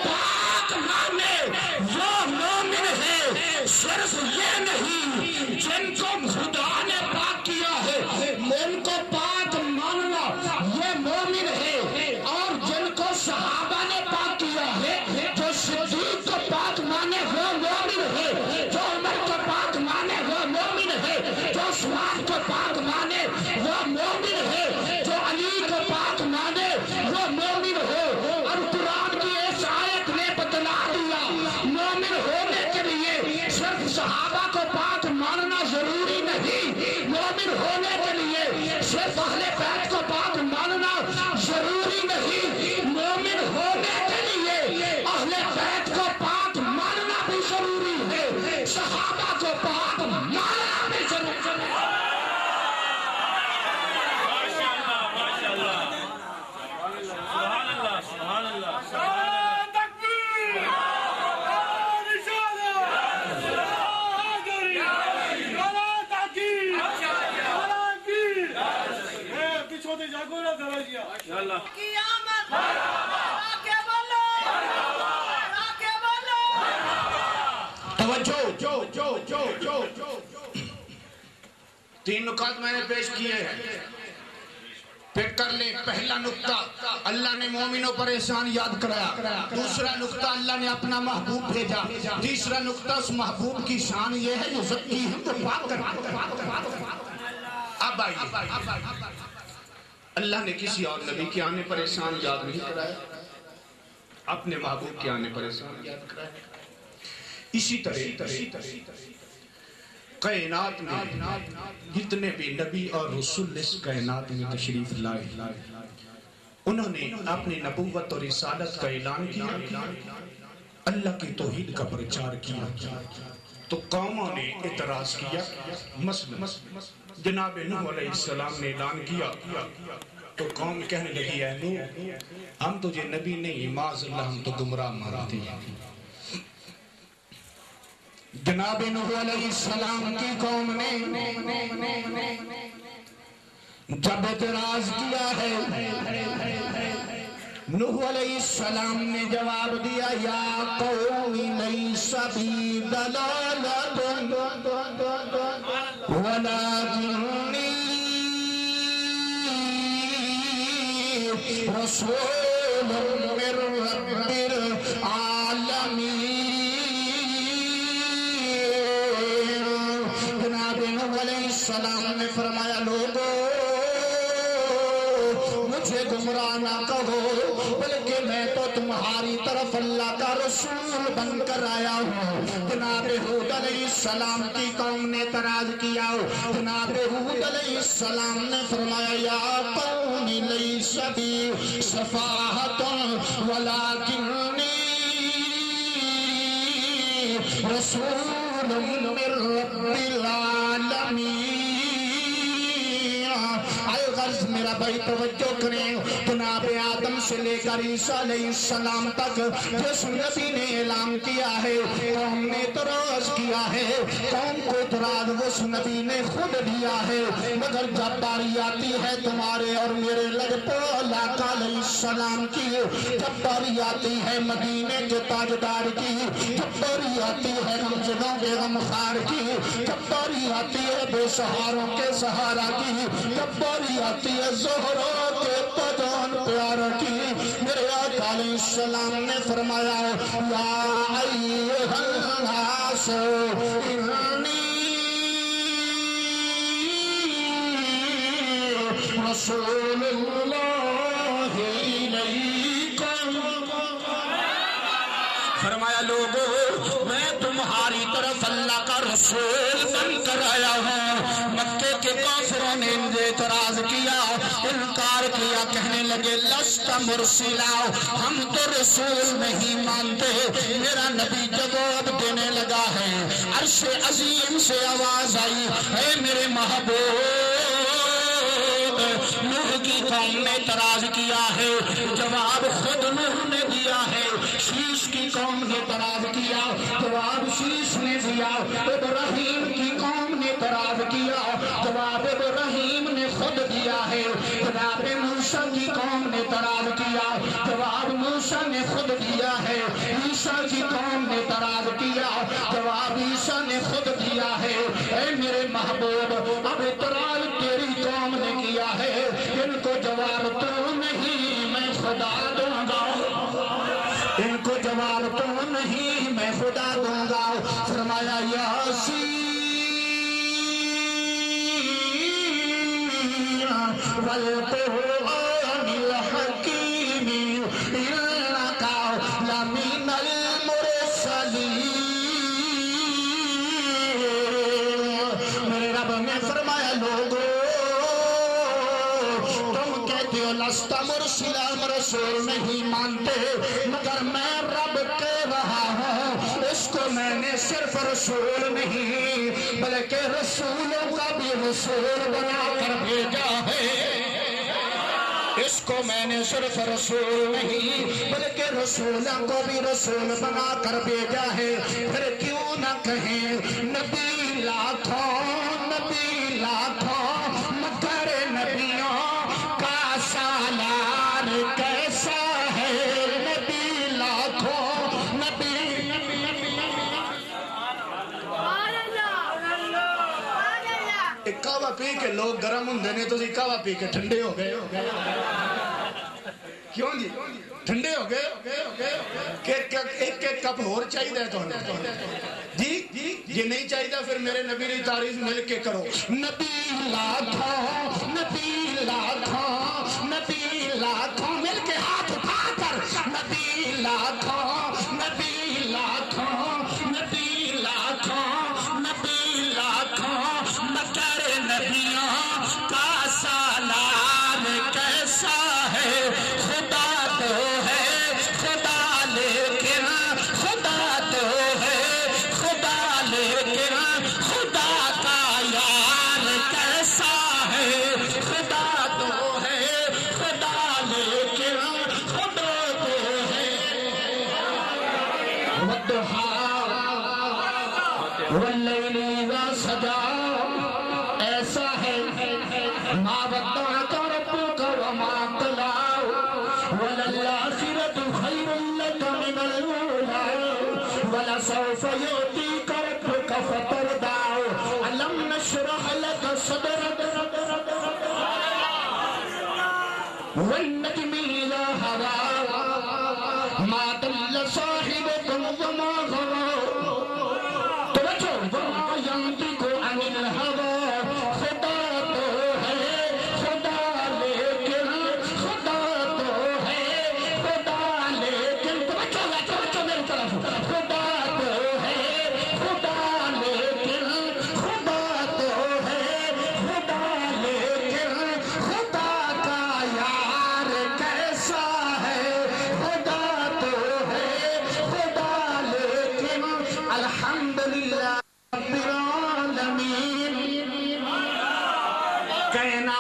پاک مانے، وہ مومن ہے۔ صرف یہ نہیں، جن کو خدا نے پاک کیا ہے ان کو پاک ماننا یہ مومن ہے، اور جن کو صحابہ نے پاک کیا ہے، جو صدیق کو پاک مانے وہ مومن ہے، جو عمر کو پاک مانے وہ مومن ہے، جو عثمان کو پاک مانے وہ مومن ہے، جو علی کو پاک مانے وہ مومن ہے۔ اور قرآن کی اس آیت نے بتلا دیا، مومن ہونے کے لیے صرف صحابہ کو پاک ماننا ضروری نہیں، مومن ہونے کے لیے صرف اہل بیت کو پاک ماننا ضروری نہیں، مومن ہونے کے لیے اہل بیت کو پاک ماننا بھی ضروری ہے، صحابہ کو پاک ماننا بھی ضروری ہے۔ تین نکات میں نے پیش کیے ہیں، پیک کر لیں۔ پہلا نکتہ، اللہ نے مومنوں پر احسان یاد کرایا۔ دوسرا نکتہ، اللہ نے اپنا محبوب بھیجا۔ تیسرا نکتہ، اس محبوب کی شان یہ ہے جو زکی ہے تو پاک کرتا۔ اب آئیے، اللہ نے کسی اور نبی کے آنے پر احسان یاد نہیں کرایا، اپنے محبوب کے آنے پر احسان یاد کرایا۔ اسی طرح کائنات میں جتنے بھی نبی اور رسول اس کائنات میں تشریف لائے، انہوں نے اپنی نبوت اور رسالت کا اعلان کیا، اللہ کی توحید کا پرچار کیا، تو قوموں نے اعتراض کیا۔ مثلا جناب نوح علیہ السلام نے اعلان کیا تو قوم کہنے لگی، اے نوح ہم تجھے نبی نہیں، معاذ اللہ ہم تو گمراہ مانتے ہیں۔ جناب نوح علیہ السلام کی قوم نے جب اعتراض کیا ہے، نوح علیہ السلام نے جواب دیا، یا قوم لیس بی ضلالۃ ولکنی رسول من رب العالمین۔ جناب نوح علیہ السلام نے فرمایا، لوگو گمراہ نہ کہو، بلکہ میں تو تمہاری طرف اللہ کا رسول بن کر آیا ہوں۔ جناب ہود علیہ السلام کی قوم نے اعتراض کیا، جناب ہود علیہ السلام نے فرمایا یا قوم لیس بی صفاحۃ ولکنی رسول من رب العالمین۔ غرض میرا بھائی توجہ کریں، جناب آدم سے لے کر عیسیٰ علیہ السلام تک جس نبی نے اعلان کیا ہے، قوم نے اعتراض کیا ہے، قوم کو اعتراض اس نبی نے خود دیا ہے، مگر جب باری آتی ہے تمہارے اور میرے لجپال آقا علیہ السلام کی، جب باری آتی ہے مدینے کے تاجدار کی، جب باری آتی ہے غمزدوں کے غمخوار کی، جب باری آتی ہے بے سہاروں کے سہارا کی، جب باری آتی ہے زہرا کے پجان پیارا کی، میرے آقا علیہ السلام نے فرمایا یا ایھا الناس انی رسول اللہ الیکم۔ فرمایا لوگو میں تمہاری طرف اللہ کا رسول بن کر آیا ہوں۔ مکے کے کافروں نے اعتراض کیا، انکار کیا، کہنے لگے لست مرسلا، ہم تو رسول نہیں مانتے۔ میرا نبی جواب دینے لگا ہے، عرش عظیم سے آواز آئی، اے میرے محبوب، نوح کی قوم نے اعتراض کیا ہے، جواب خود نوح نے دیا ہے۔ شیش کی قوم نے اعتراض کیا، جواب شیش نے دیا۔ ابراہیم کی قوم نے اعتراض کیا، جواب ابراہیم نے خود دیا ہے۔ جناب موسیٰ کی قوم نے اعتراض کیا، جواب موسیٰ نے خود دیا ہے۔ عیسیٰ کی قوم نے اعتراض کیا، جواب عیسیٰ نے خود دیا ہے۔ اے میرے محبوب، اب اعتراض تیری قوم نے کیا ہے، ان کو جواب تو نہیں میں خدا دوں گا، ان کو جواب تو نہیں میں خدا دوں گا۔ فرمایا یاسین والقرآن الحکیم انک لمن المرسلین۔ میرے رب نے فرمایا لوگو تم کہتے ہو لست مرسلا، رسول نہیں مانتے، مگر میں رب کہہ رہا ہوں اس کو میں نے صرف رسول نہیں بلکہ رسولوں کا بھی رسول بنا کر بھیجا ہے۔ اس کو میں نے صرف رسول نہیں بلکہ رسولوں کو بھی رسول بنا کر بھیجا ہے۔ پھر کیوں نہ کہیں نبی لاکھوں، نبی لاکھوں، مگر نبیوں کا سالار کیسا ہے؟ نبی لاکھوں، نبی کعوہ پی کے لوگ گرم ہوں دینے تو کعوہ پی کے ٹھنڈے ہو گئے۔ کیوں جی ٹھنڈے ہو گئے؟ ایک ایک کپ اور چاہیے تو جی یہ نہیں چاہیے پھر میرے نبی کی تعریف مل کے کرو۔ نبی لاکھوں، نبی لاکھوں، نبی لاکھوں، مل کے ہاتھ اٹھا کر نبی لاکھوں، نبی لاکھوں، نبی لاکھوں، نبی لاکھوں، مگر نبیوں کا سالار کیسا ہے؟ خدا تو ہے خدا لیکن خدا تو ہے خدا لیکن خدا کا یار کیسا ہے؟ خدا تو ہے خدا لیکن خدا تو ہے۔ والضحیٰ واللیل اذا سجا، ایسا ہے ما ودعک ربک وما قلى وللآخرۃ خیر لک من الأولی ولسوف یعطیک ربک فترضی ألم نشرح لک صدرک والنجم اذا هوی ما ضل صاحبکم وما غوی۔ توجہ، وما ینطق عن الهوی، خدا تو ہے خدا لیکن خدا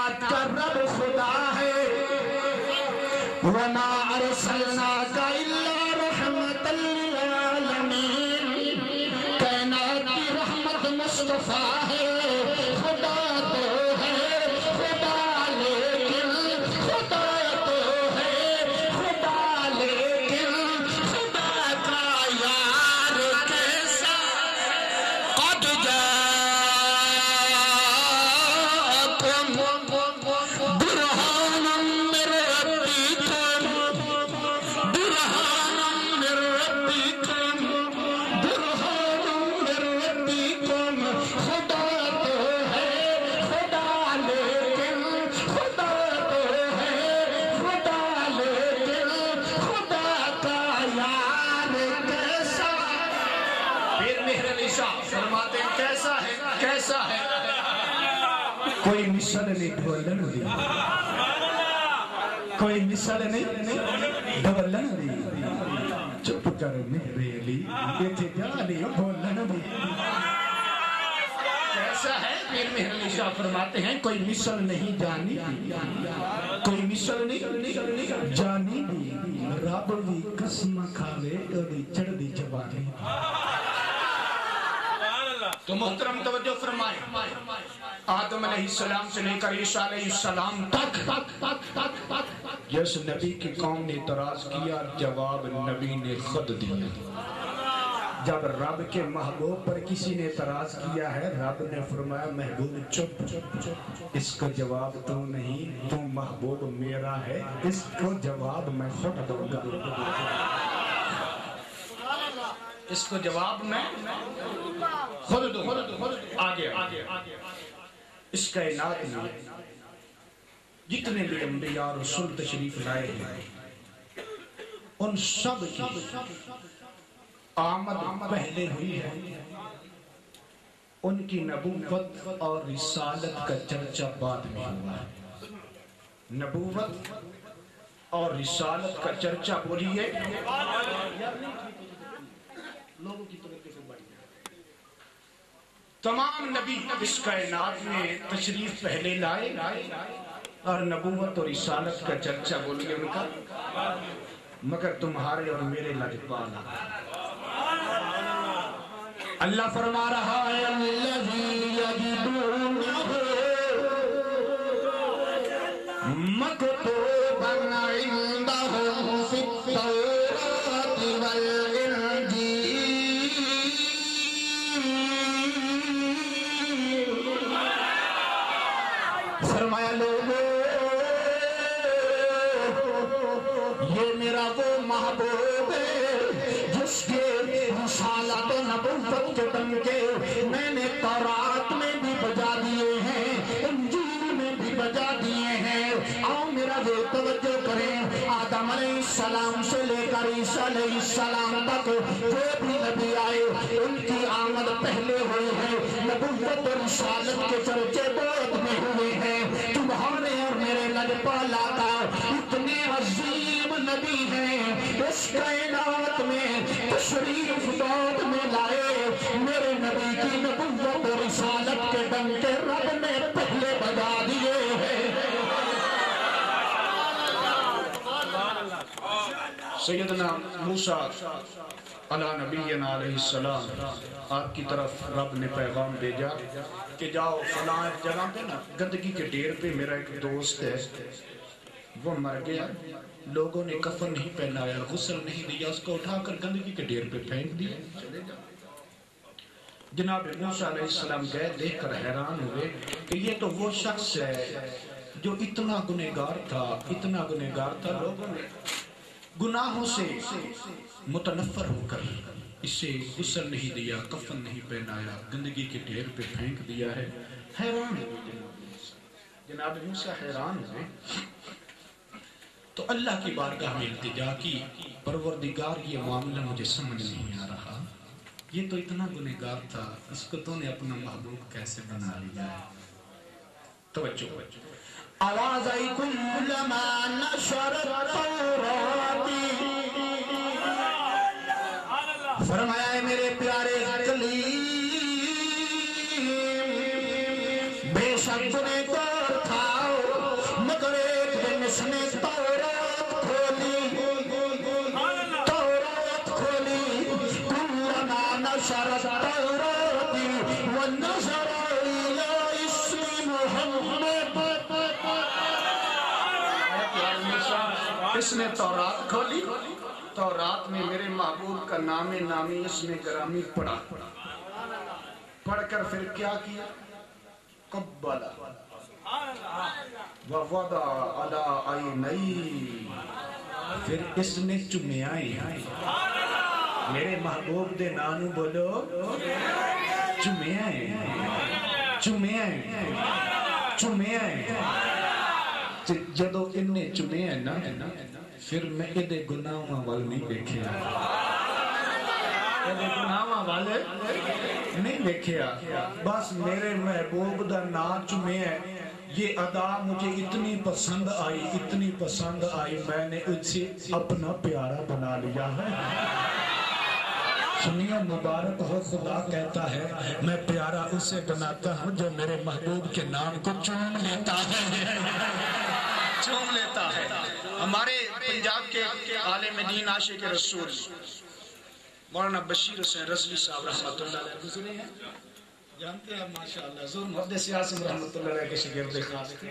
کائنات کا رب خدا ہے وَمَا أَرْسَلْنَاكَ إِلَّا رَحْمَةً لِّلْعَالَمِينَ کائنات کی رحمت مصطفیٰ ہے خدا تو ہے خدا لیکن خدا تو ہے خدا لیکن خدا کا یار کیسا قد جاءکم برہان من ربکم برہان من ربکم برہان من ربکم خدا تو ہے خدا لیکن خدا تو ہے خدا لیکن خدا کا یار کیسا پھر مہر علی شاہ فرماتے ہیں کیسا ہے کیسا ہے کوئی مثال نہیں ڈھولن دی کوئی مثال نہیں ڈھولن دی چپ کر مہر علی ایتھے جالی ڈھولن دی کیسا ہے پھر مہر علی شاہ فرماتے ہیں کوئی مثال نہیں جانی کوئی مثال نہیں جانی رب بھی قسم کھاوے اودی چڑھ دی زبانی تو محترم توجہ فرمائے آدم علیہ السلام سے لے کر عیسیٰ علیہ السلام تک جس نبی کی قوم نے اعتراض کیا جواب نبی نے خود دیا جب رب کے محبوب پر کسی نے اعتراض کیا ہے رب نے فرمایا محبوب چپ اس کو جواب تو نہیں تو محبوب میرا ہے اس کو جواب میں خود دوں گا اس کو جواب میں خود دوں آگے اس کائنات میں جتنے بھی انبیاء رسول تشریف لائے ہیں ان سب کی آمد پہلے ہوئی ہے ان کی نبوت اور رسالت کا چرچا بعد میں ہوا ہے نبوت اور رسالت کا چرچا بولیے لوگوں کی طرف سے بڑھ گیا تمام نبی اس کائنات میں تشریف پہلے لائے اور نبوت اور رسالت کا چرچا بولیے ان کا مگر تمہارے اور میرے لجپالا اللہ فرما رہا ہے الذی یجدونہ مکتوبا عندہم فی التوراۃ والانجیل فرمایا لوگوں یہ میرا وہ محبوب ہے جس کے رسالت و نبوت کے ڈنکے میں نے تورات میں بھی بجا دیے ہیں انجیل میں بھی بجا دیے ہیں آؤ میرا وہ توجہ کریں آدم علیہ السلام سے لے کر عیسیٰ علیہ السلام تک جو بھی نبی آئے ان کی آمد پہلے ہوئی ہے نبوت و رسالت کے چرچے بعد میں ہوئے ہیں تمہارے اور میرے لجپالا کا اتنے عظیم نبی ہیں اس کائنات میں تشریف بعد میں لائے میرے نبی کی نبوت و رسالت کے ڈنکے رب نے پہلے بجا دیے ہیں سیدنا موسیٰ علیہ نبینا علیہ السلام آپ کی طرف رب نے پیغام بھیجا کہ جاؤ فلاں جگہ پہ نا گندگی کے ڈھیر پہ میرا ایک دوست ہے وہ مر گیا لوگوں نے کفن نہیں پہنایا غسل نہیں دیا اس کو اٹھا کر گندگی کے ڈھیر پہ پھینک دیا جناب موسیٰ علیہ السلام گئے دیکھ کر حیران ہوئے کہ یہ تو وہ شخص ہے جو اتنا گنہگار تھا لوگوں نے گناہوں سے متنفر ہو کر اسے غسل نہیں دیا کفن نہیں پہنایا گندگی کے ڈھیر پہ پھینک دیا ہے حیران ہوئے جناب موسیٰ حیران ہوئے تو اللہ کی بارگاہ میں التجا کی پروردگار یہ معاملہ مجھے سمجھ نہیں آ رہا یہ تو اتنا گنہگار تھا اس کو تو نے اپنا محبوب کیسے بنا لیا ہے توجہ آواز آئی کلما نشرت توراتی فرمایا ہے میرے پیارے کلیم بے شک گنہگار تھا التوراة ونظر إلى اسم محمد. اس نے تورات کھولی، تورات میں میرے محبوب کا نام نامی اس نے گرامی پڑھا، پڑھ کر پھر کیا کیا؟ قبلہ ووضع علی عینی، پھر اس نے چمیائے. میرے محبوب دے نانو بولو چمیائے چمیائے چمیائے. جدو انہیں چمیائے نا پھر میں ادھے گناہاں وال نہیں دیکھیا، ادھے گناہاں وال نہیں دیکھیا. بس میرے محبوب دا نا چمیائے. یہ ادا مجھے اتنی پسند آئی، اتنی پسند آئی، میں نے اسے اپنا پیارا بنا لیا ہے. سنیے مبارک ہو خدا کہتا ہے میں پیارا اسے بناتا ہوں جو میرے محبوب کے نام کو چوم لیتا ہے، چوم لیتا ہے. ہمارے پنجاب کے عالم دین عاشق رسول مولانا بشیر حسین رضوی صاحب رحمۃ اللہ علیہ گزرے ہیں، جانتے ہیں ماشاءاللہ، حضور محدث اعظم رحمۃ اللہ علیہ کے شاگرد خاص تھے.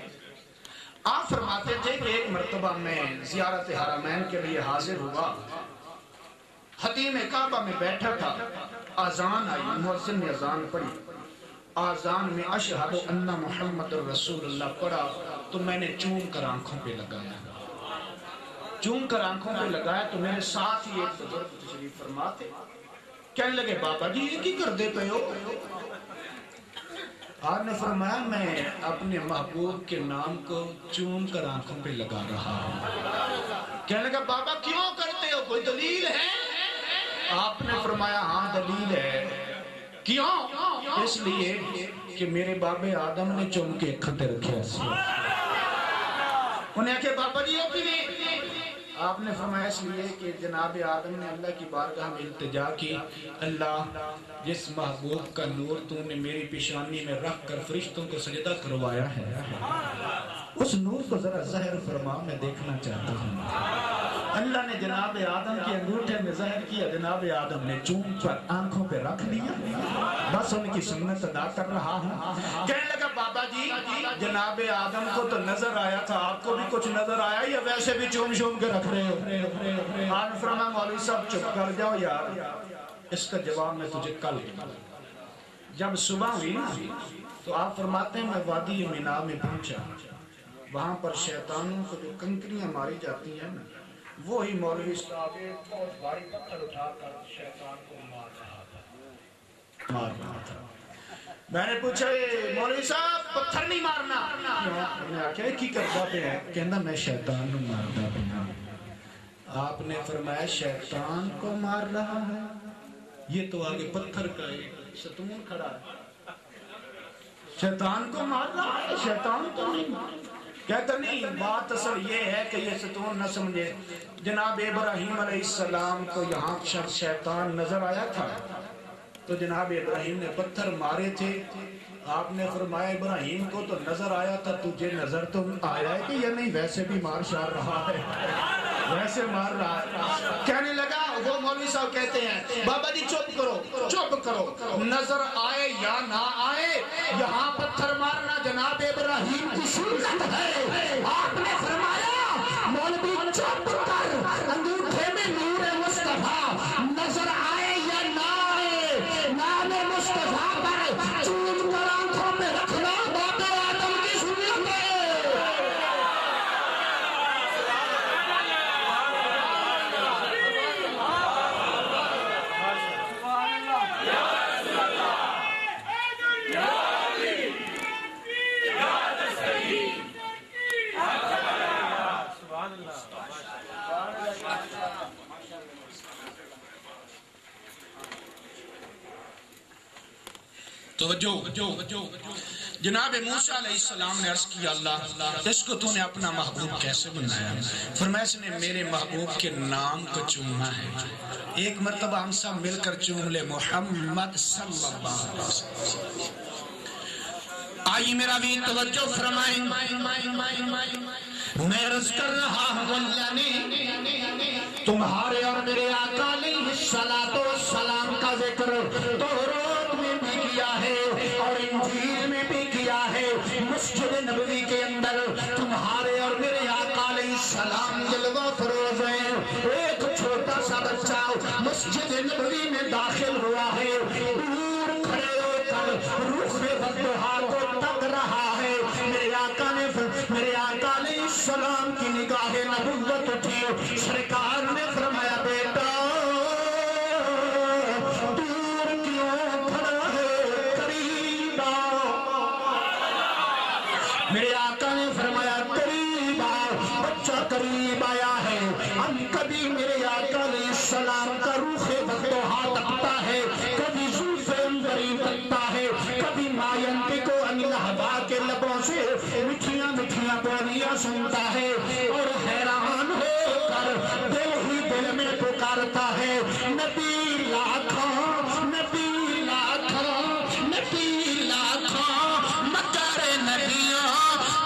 آپ فرماتے تھے کہ ایک مرتبہ میں زیارت حرمین کے لیے حاضر ہوا، حتیم کعبہ میں بیٹھا تھا، آذان آئی، مؤذن نے آذان پڑھی، آذان میں اشہد ان محمد رسول اللہ پڑھا تو میں نے چوم کر آنکھوں پہ لگایا، چوم کر آنکھوں پہ لگایا تو میرے ساتھ ہی ایک بزرگ تشریف فرما تھے، کہنے لگے بابا جی یہ کی کر دے پہ ہو؟ آپ نے فرمایا میں اپنے محبوب کے نام کو چوم کر آنکھوں پہ لگا رہا ہوں. کہنے لگا بابا کیوں کرتے ہو، کوئی دلیل ہے؟ آپ نے فرمایا ہاں دلیل ہے. کیوں؟ اس لیے کہ میرے بابے آدم نے چوم کے کھتے رکھے ایسے. انہیں کہ بابا جی یہ بھی نہیں. آپ نے فرمایا اس لیے کہ جناب آدم نے اللہ کی بارگاہ میں التجا کی، اللہ جس محبوب کا نور تو نے میری پیشانی میں رکھ کر فرشتوں کو سجدہ کروایا ہے، اس نور کو ذرا ظاہر فرما، میں دیکھنا چاہتا ہوں. اللہ نے جناب آدم کے انگوٹھے میں ظاہر کیا، جناب آدم نے چوم پر آنکھوں پہ رکھ لیا، بس ان کی سنت ادا کر رہا ہوں. کہنے لگا بابا جی جناب آدم کو تو نظر آیا تھا، آپ کو بھی کچھ نظر آیا یا ویسے بھی چوم شوم کے رکھ رہے ہو؟ آن فرما مولوی صاحب چپ کر جاؤ یار، اس کا جواب میں تجھے کل. جب صبح ہوئی تو آپ فرماتے ہیں میں وادی مینا میں پہنچا، وہاں پر شیطانوں کو جو کنکریاں ماری جاتی ہیں نا، وہی مولوی صاحب ایک بہت بھاری پتھر اٹھا کر شیطان کو مار رہا تھا. میں نے پوچھا مولوی صاحب پتھر نہیں مارنا؟ میں آکھا کی کرتا پہ ہے؟ کہنا میں شیطان کو مارتا پہ. آپ نے فرمایا شیطان کو مار رہا ہے؟ یہ تو آگے پتھر کا ایک ستون کھڑا ہے، شیطان کو مار رہا ہے، شیطان کو نہیں مار. کہتا نہیں، بات اصل یہ ہے کہ یہ ستون نہ سمجھے. جناب ابراہیم علیہ السلام کو یہاں شیطان نظر آیا تھا تو جناب ابراہیم نے پتھر مارے تھے. آپ نے فرمایا ابراہیم کو تو نظر آیا تھا، تجھے نظر تو آیا ہے کہ یہ نہیں ویسے بھی مار شار رہا ہے، ویسے مار رہا ہے. کہنے لگا وہ مولوی صاحب کہتے ہیں بابا جی چپ کرو چپ کرو، نظر آئے یا نہ آئے یہاں پتھر مارنا جناب ابراہیم کی سنت ہے. آپ نے فرمایا مولوی چپ کر، انگوٹھے میں نور مصطفیٰ، نظر آئے یا نہ آئے نام مصطفیٰ پر چوم کر آنکھوں میں رکھنا بابے آدم کی سنت ہے. جناب موسیٰ علیہ السلام نے عرض کیا اللہ اس کو تو نے اپنا محبوب کیسے بنایا؟ فرمایا اس نے میرے محبوب کے نام کو چومنا ہے. ایک مرتبہ ہم سب مل کر چوم لے محمد صلی اللہ علیہ وسلم. آئیے میرا بھی توجہ فرمائیں، میں عرض کر رہا ہوں اللہ نے تمہارے اور میرے آقا علیہ السلام کا ذکر تورات میں بھی کیا ہے اور انجیل میں بھی کیا ہے. مسجد نبوی کے اندر تمہارے اور میرے آقا علیہ السلام جلوہ فروز ہیں. ایک چھوٹا سا بچہ مسجد نبوی میں داخل ہوا ہے, دور کھڑے ہو کر رخ بدوہا کو تک رہا ہے. میرے آقا علیہ السلام کی نگاہ نبوت اٹھی. سرکار نے فرمایا بیٹا دور کیوں کھڑا ہے, قریب آؤ. میرے آقا نے فرمایا قریب آؤ. بچہ قریب آیا ہے. ہم کبھی میرے آقا علیہ السلام کا رخ بدوہا تکتا ہے, کبھی زلف انبری تکتا ہے, کبھی ماینتی کو انلہبا کے لبوں سے مٹھیاں مٹھیاں بولیاں سنتا ہے اور حیران ہو کر دل ہی دل میں پکارتا ہے نبی لاکھوں نبی لاکھوں نبی لاکھوں مکر نبیوں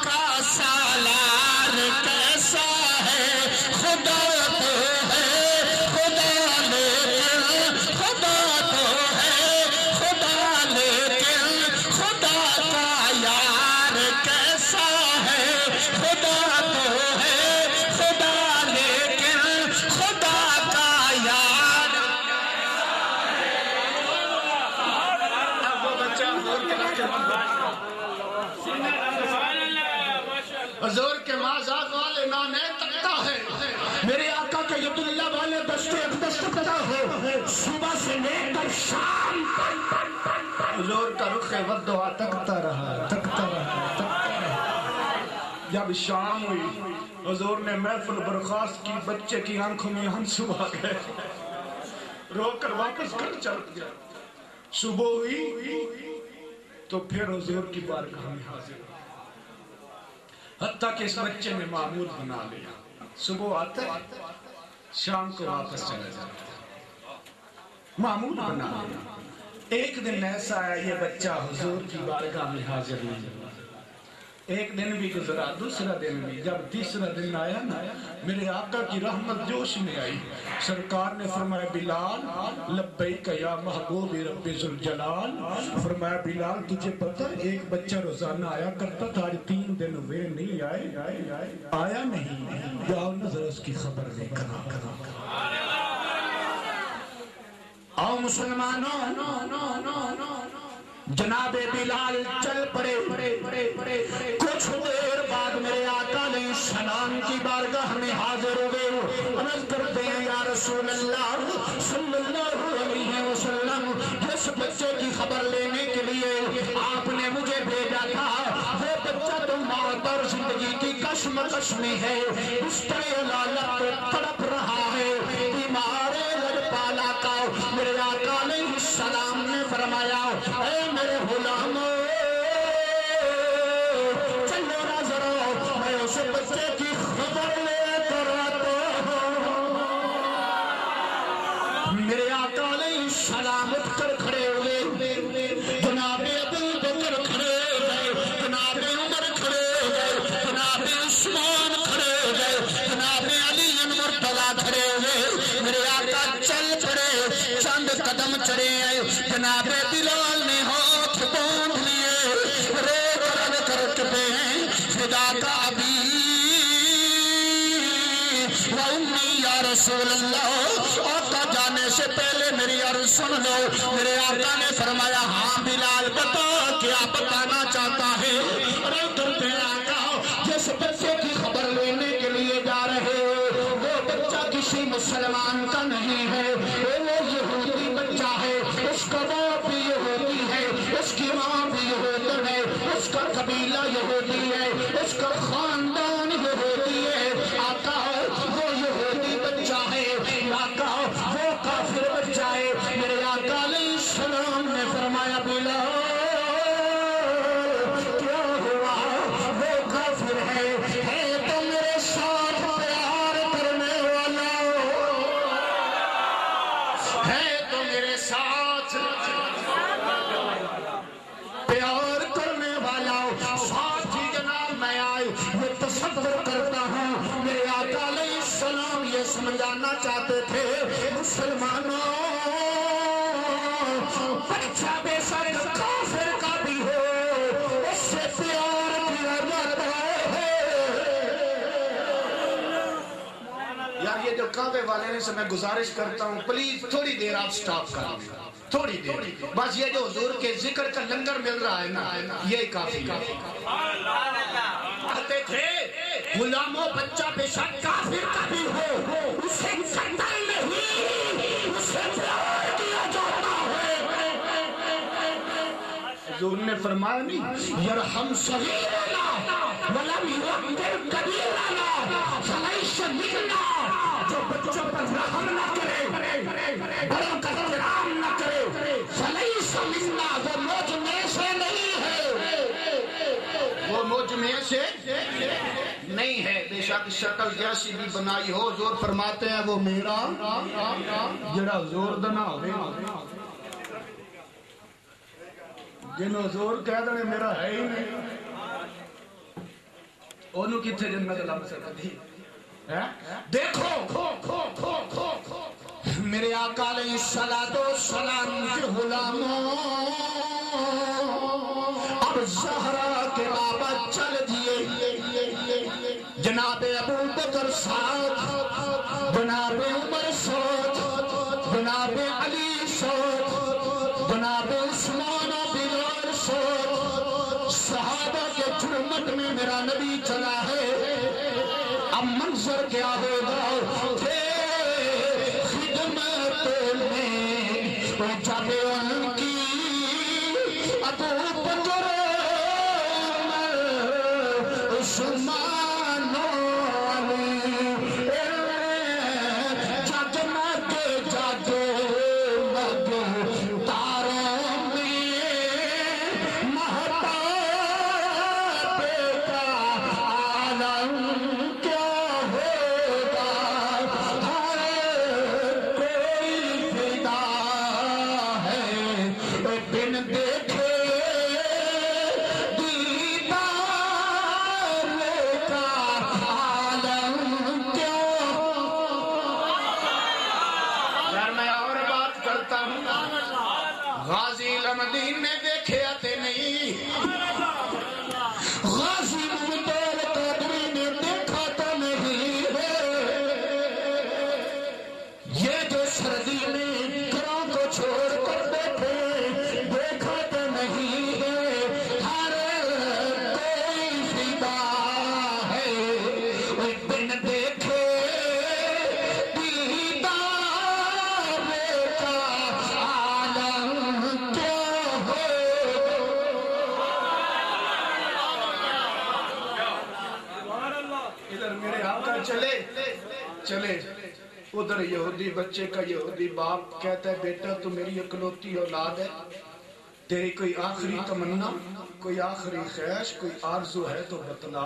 کا سالار کیسا ہے. خدا تو ہے خدا لیکن خدا تو ہے خدا لیکن خدا کا یار کیسا ہے. خدا تو ہے خدا لیکن خدا کا یار. حضور کے مازاد والے نانے تکتا ہے. میرے آقا کے ید اللہ والے دستے اقدس تکتا ہے. صبح سے لے کر شام حضور کا رخ ودعا تکتا رہا تکتا رہا تکتا رہا. جب شام ہوئی حضور نے محفل برخاست کی. بچے کی آنکھوں میں ہنسو آ گئے, رو کر واپس گھر چل گیا. صبح ہوئی تو پھر حضور کی بارگاہ میں حاضر ہوا. حتیٰ کہ اس بچے نے معمول بنا لیا. صبح آتا شام کو واپس چلا جاتا, معمول بنا لیا. ایک دن ایسا آیا یہ بچہ حضور کی بارگاہ میں حاضر نہیں ہوا. ایک دن بھی گزرا, دوسرا دن بھی. جب تیسرا دن آیا نا میرے آقا کی رحمت جوش میں آئی. سرکار نے فرمایا بلال لبیک یا محبوب رب ذوالجلال. فرمایا بلال تجھے پتہ ایک بچہ روزانہ آیا کرتا تھا, آج 3 دن ہوئے نہیں آیا نہیں. جاؤ نظر اس کی خبر لے کر آؤ مسلمانوں. جناب بلال چل پڑے. کچھ دیر بعد میرے آقا علیہ السلام کی بارگاہ میں حاضر ہوئے. عرض کرتے ہیں یا رسول اللہ صلی اللہ علیہ وسلم, جس بچے کی خبر لینے کے لیے آپ نے مجھے بھیجا تھا وہ بچہ تو موت اور زندگی کی کشمکش میں ہے. اس طرح لالت کو تڑپ رہا ہے, بیمار لڑپالا کا. میرے آقا علیہ السلام نے فرمایا اے میرے غلاموں چلو نہ ذرا میں اس بچے کی خبر لے کر آتا ہوں. میرے آقا علیہ السلام اٹھ کر کھڑے ہوئے. جناب ابو بکر کھڑے ہو گئے, جناب عمر کھڑے ہو گئے, جناب عثمان کھڑے ہو گئے, جناب علی مرتضیٰ کھڑے ہو گئے. میرے آقا چل پڑے, چند قدم چڑھے ہیں. جناب بلال نے ہاتھ باندھ لیے, رو کر کرتے ہیں خدا کا ابھی و امی یا رسول اللہ. آقا جانے سے پہلے میری عرض سن لو. میرے آقا نے فرمایا ہاں بلال بتا, کیا بتانا چاہتا ہے. رو کرتے ہیں آقا جس بچے کی خبر لینے کے لیے جا رہے ہو وہ بچہ کسی مسلمان کا نہیں ہے, وہ یہودی بچہ ہے. اس کا باپ بھی یہودی ہے, اس کی ماں بھی یہودی ہے, اس کا قبیلہ یہودی ہے, اس کا خاندان یہودی ہے. آقا وہ یہودی بچہ ہے, آقا وہ کافر بچہ ہے. میرے آقا علیہ السلام نے فرمایا بلال کیا ہوا, وہ کافر ہے تو میرے ساتھ پیار کرنے والا ہے, تو میرے ساتھ پیار کرنے والا. ساتھ ہی جناب میں آئے یہ تصور کرتا ہوں میرے آقا علیہ السلام یہ سمجھانا چاہتے تھے مسلمانوں بچہ بے شک کافر کا بھی ہو اس سے پیار کیا جاتا ہے. یار یہ جو کعبے والے نے سے میں گزارش کرتا ہوں پلیز تھوڑی دیر آپ سٹاپ کر لیں تھوڑی دیر بس یہ جو حضور کے ذکر کا لنگر مل رہا ہے نا یہی کافی ہے. کہتے تھے غلاموں بچہ بے شک کافر کا بھی ہو اسے قتل نہیں اسے پیار کیا جاتا ہے. حضور نے فرمایا نہیں یرحم صغیرنا ولم یقتل کبیرنا فلیس منا جو بچوں پر رحم نہ کرے بڑوں کا احترام نہ کرے فلیس منا وہ موج میں سے نہیں ہے وہ موج میں سے نہیں ہے. بے شک شکل جیسی بھی بنائی ہو حضور فرماتے ہیں وہ میرا جڑا حضور دنا ہوئے جن حضور کہہ دنے میرا ہے ہی نہیں انہوں کتھے جنت لب سکتی. دیکھو میرے آقا علیہ السلام کے غلاموں اب زہرا کے بابا چل دیے. جناب ابو بکر ساتھ جناب عمر ساتھ جناب علی ساتھ جناب عثمان بلال ساتھ صحابہ کے جرمت میں میرا نبی چلا ہے. اب منظر کیا ہوگا کہ خدمت میں جب ان کی ابو بکر عثمان جگمگ جگمگ تاروں میں مہتاب کا عالم کیا ہوگا. ہر کوئی فدا ہے بن دیکھے دیدار کا عالم کیا. یار میں اور بات کرتا ہوں غازی الامدین نے دیکھے آتے نہیں غازی ممتاز قادری نے دیکھا تو نہیں ہے. یہ جو سردی میں گھروں کو چھوڑ کر بیٹھے دیکھا تو نہیں ہے. ہر کوئی فدا ہے بن دیکھے دیدار کا عالم کیا ہو. ادھر میرے آقا چلے ادھر یہودی بچے کا یہودی باپ کہتا ہے بیٹا تو میری اکلوتی اولاد ہے تیری کوئی آخری تمنا کوئی آخری خواہش کوئی آرزو ہے تو بتلا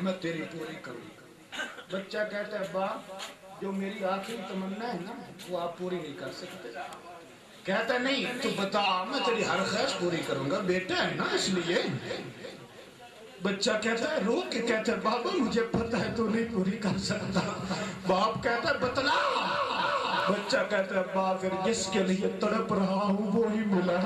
میں تیری پوری کروں. بچہ کہتا ہے باپ جو میری آخری تمنا ہے نا وہ آپ پوری نہیں کر سکتے. کہتا ہے نہیں تو بتا میں تیری ہر خواہش پوری کروں گا بیٹا ہے نا اس لیے. بچہ کہتا ہے رو کے کہتا ہے بابا مجھے پتہ ہے تو نہیں پوری کر سکتا. باپ کہتا ہے بتلا. بچہ کہتا ہے باپ پھر جس کے لیے تڑپ رہا ہوں وہی ملا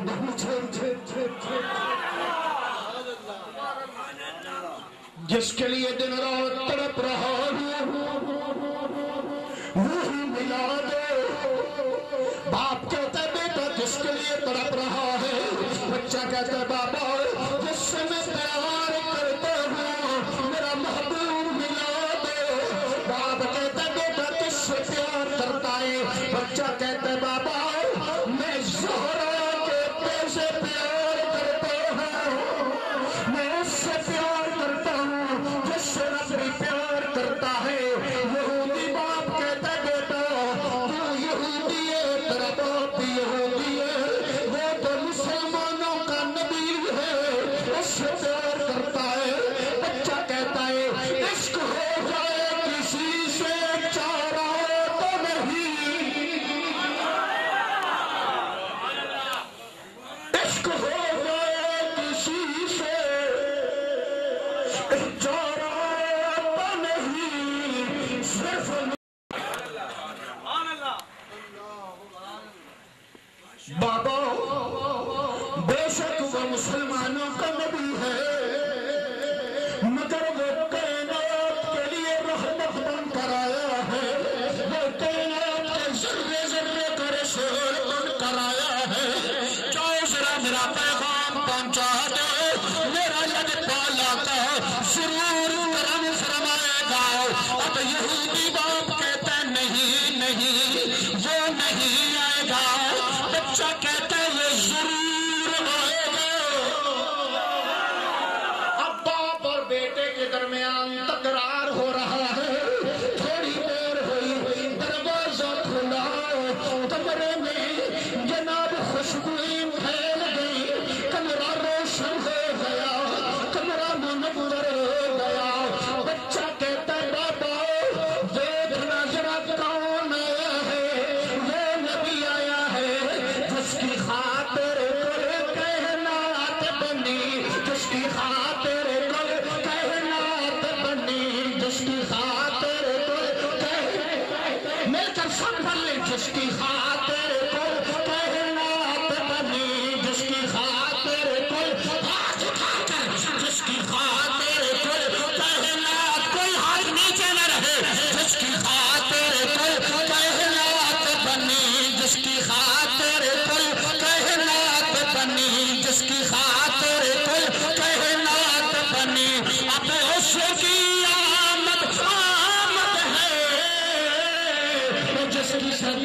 جس کے لیے دن رات تڑپ رہا ہوں وہی ملا دے. باپ کہتا ہے بیٹا جس کے لیے تڑپ رہا ہے. بچہ کہتا ہے بابا جس سے میں پیار کرتا ہوں میرا محبوب ملا دے. باپ کہتا ہے بیٹا کس سے پیار کرتا ہے. بچہ کہتا ہے بابا میں زہرا کے پیسے پیار کرتا ہوں میں اس سے پیار کرتا ہوں جس سے رب بھی پیار کرتا ہے. یہودی باپ کہتا ہے بیٹا تو یہودی ہے تیرا باپ بھی یہودی ہے وہ تو مسلمانوں کا نبی ہے اس سے پیار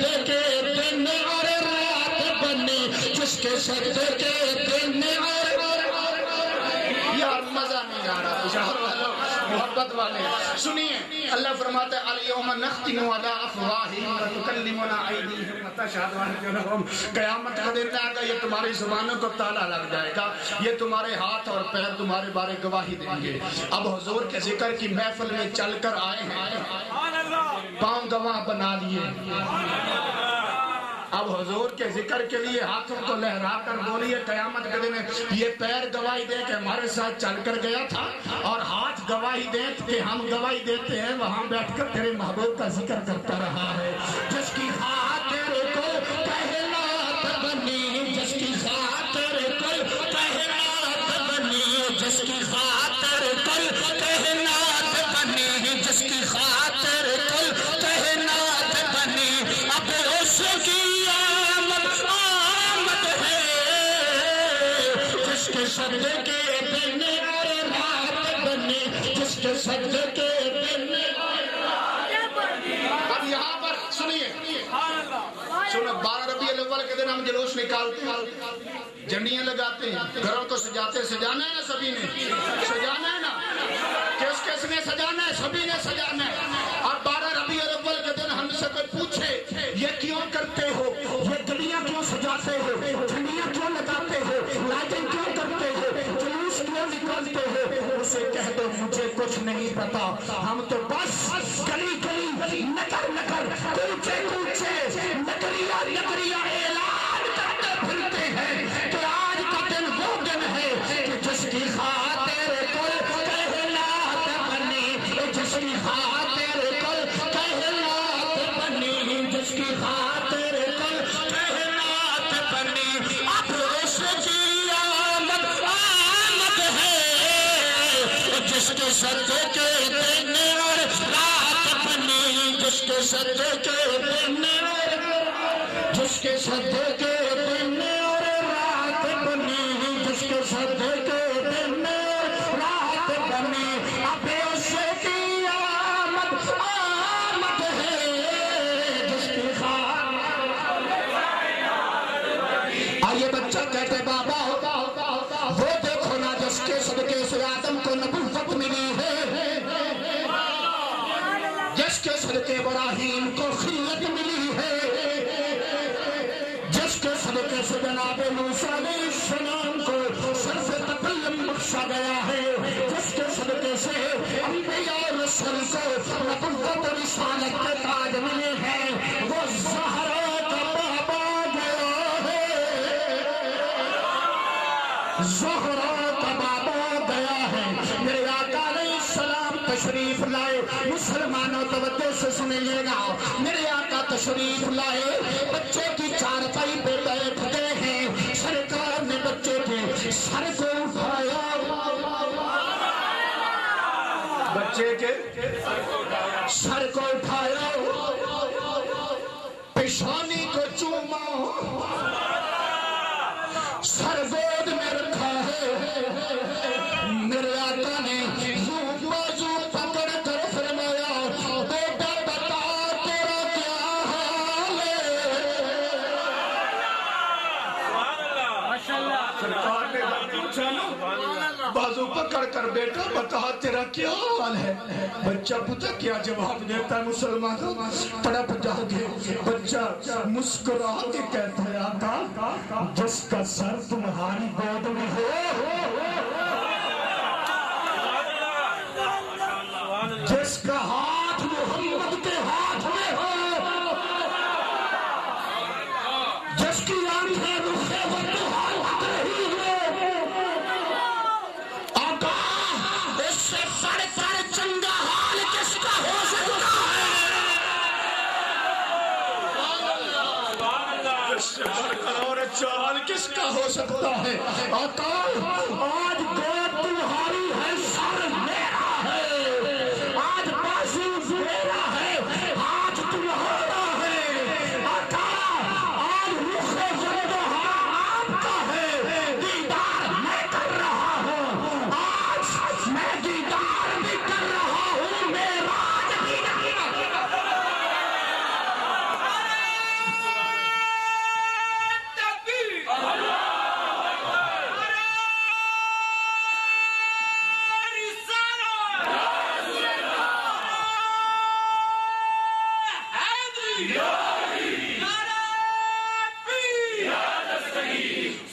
سجدے کے دن اور رات بنی، جس کے سجدے کے دن اور یار مزہ نہیں آ رہا شہر والوں محبت والے سنیے اللہ فرماتا ہے الیوم نختم علی افواہہم وتکلمنا ایدیہم وتشہد ارجلہم، قیامت کا دن آئے گا، یہ تمہاری زبانوں کو تالا لگ جائے گا، یہ تمہارے ہاتھ اور پیر تمہارے بارے گواہی دیں گے۔ اب حضور کے ذکر کی محفل میں چل کر آئے ہیں، پاؤں گواہ بنا لیے، اب حضور کے ذکر کے لیے ہاتھوں کو لہرا کر بولیے قیامت کے دن یہ پیر گواہی دے کہ ہمارے ساتھ چل کر گیا تھا، اور ہاتھ گواہی دے کہ ہم گواہی دیتے ہیں وہاں بیٹھ کر تیرے محبوب کا ذکر کرتا رہا ہے۔ جس کی خاطر کو کائنات بنی، جس کی خاطر کل کائنات بنی، جس کی خاطر کل کائنات بنی، جس کی خاطر کل کائنات بنی، اب اس کی سجدے کے دن اور رات بنی، جس کے سجدے کے دن اور رات بنی۔ اب یہاں پر سنیے، سنو 12 ربیع الاول کے دن ہم جلوس نکالتے ہیں، جھنڈیاں لگاتے ہیں، گھروں کو سجاتے، سجانا ہے نا سبھی نے، سجانا ہے نا، کس کس نے سجانا ہے؟ سبھی نے سجانا ہے۔ اور 12 ربیع الاول کے دن ہم سے کوئی پوچھے یہ کیوں کرتے ہو، یہ گلیاں کیوں سجاتے ہو، جھنڈیاں کیوں لگاتے ہو، لائٹنگ کیوں کرتے ہو، جلوس کیوں نکالتے ہو، اسے کہہ دو مجھے کچھ نہیں پتا، ہم تو بس گلی گلی نگر نگر کوچے کوچے نگریا نگریا اعلان کرتے پھرتے ہیں کہ آج کا دن وہ دن ہے کہ جس کی خاطر کل کائنات بنی، جس کی خاطر کل کائنات بنی، جس کی خاطر کل کائنات بنی، اب اس کی آمد ہے، جس کے سجدے کے دن اور رات بنی، جس کے سجدے کے دن اور جس کے سجدے کے دن اور رات بنی، جس کے سجدے کے دن اور رات بنی، اب اس کی آمد ہے، جس کی آئیے بچہ کہتے بابا وہ دیکھو نا جس کے صدقے سے آدم کو نبوت ملی ہے، جس کے صدقے ابراہیم کو خلت ملی ہے، جس کے صدقے سے جناب موسیٰ علیہ السلام کو صرف تکلم بخشا گیا ہے، جس کے صدقے سے انبیاء اور رسول کو نبوت اور رسالت کے تاج ملے ہیں، وہ زہرا کا بابا گیا ہے، زہرا کا بابا گیا ہے۔ میرے آقا علیہ السلام تشریف لائے، مسلمانوں توجہ سے سنیے گا، میرے آقا تشریف لائے، بچے کی چارپائی پہ بیٹھ گئے ہیں، سرکار نے بچے کے سر کو اٹھایا، بچے کے سر کو اٹھایا، پیشانی کو چوما، سر گود میں رکھا ہے، میرے آقا نے یوں بازو پکڑ کر فرمایا بیٹا بتا تیرا کیا حال ہے، سرکار نے پوچھا نا بازو پکڑ کر بیٹا بتا تیرا کیا حال ہے، بچہ پوچھا کیا جواب دیتا ہے مسلمانوں، تڑپ جاؤ گے، بچہ مسکرا کے کہتا ہے آقا جس کا سر تمہاری گود میں ہو، جس کا ہاتھ محمد کے ہاتھ میں ہو، جس کی آنکھیں رخ وردہار لگ رہی ہے، آقا اس سے بڑھ کر چنگا حال کس کا ہو سکتا ہے، اس سے بڑھ کر اور اچھا حال کس کا ہو سکتا ہے، آقا آج گود تمہاری ہے، سر میرا ہے، آج بازو میرا ہے، ہاتھ تمہارا ہے، آقا آج رخ وردہار آپ کا ہے، دیدار میں کر رہا ہوں، آج میں دیدار بھی کر رہا ہوں، معراج بھی نہیں،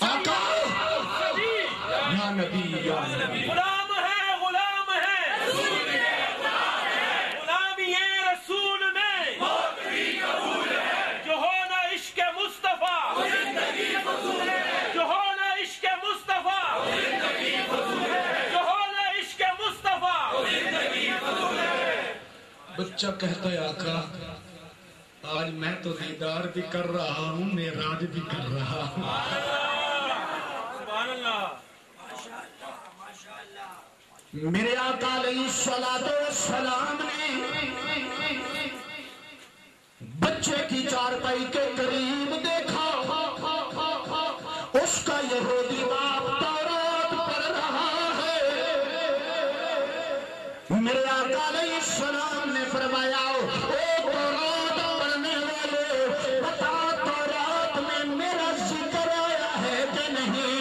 آقا یا نبی یا نبی غلام ہے غلامی رسول میں جو ہو نا عشق مصطفیٰ جو ہو نا عشق مصطفیٰ جو ہو نا عشق مصطفیٰ بچہ کہتا ہے آقا آج میں تو دیدار بھی کر رہا ہوں معراج بھی کر رہا ہوں سبحان اللہ میرے آقا علیہ السلام نے بچے کی چارپائی کے قریب دیکھا اس کا یہودی باپ تورات پڑھ رہا ہے میرے آقا علیہ السلام نے فرمایا او تورات پڑھنے والے بتا تورات میں میرا ذکر آیا ہے کہ نہیں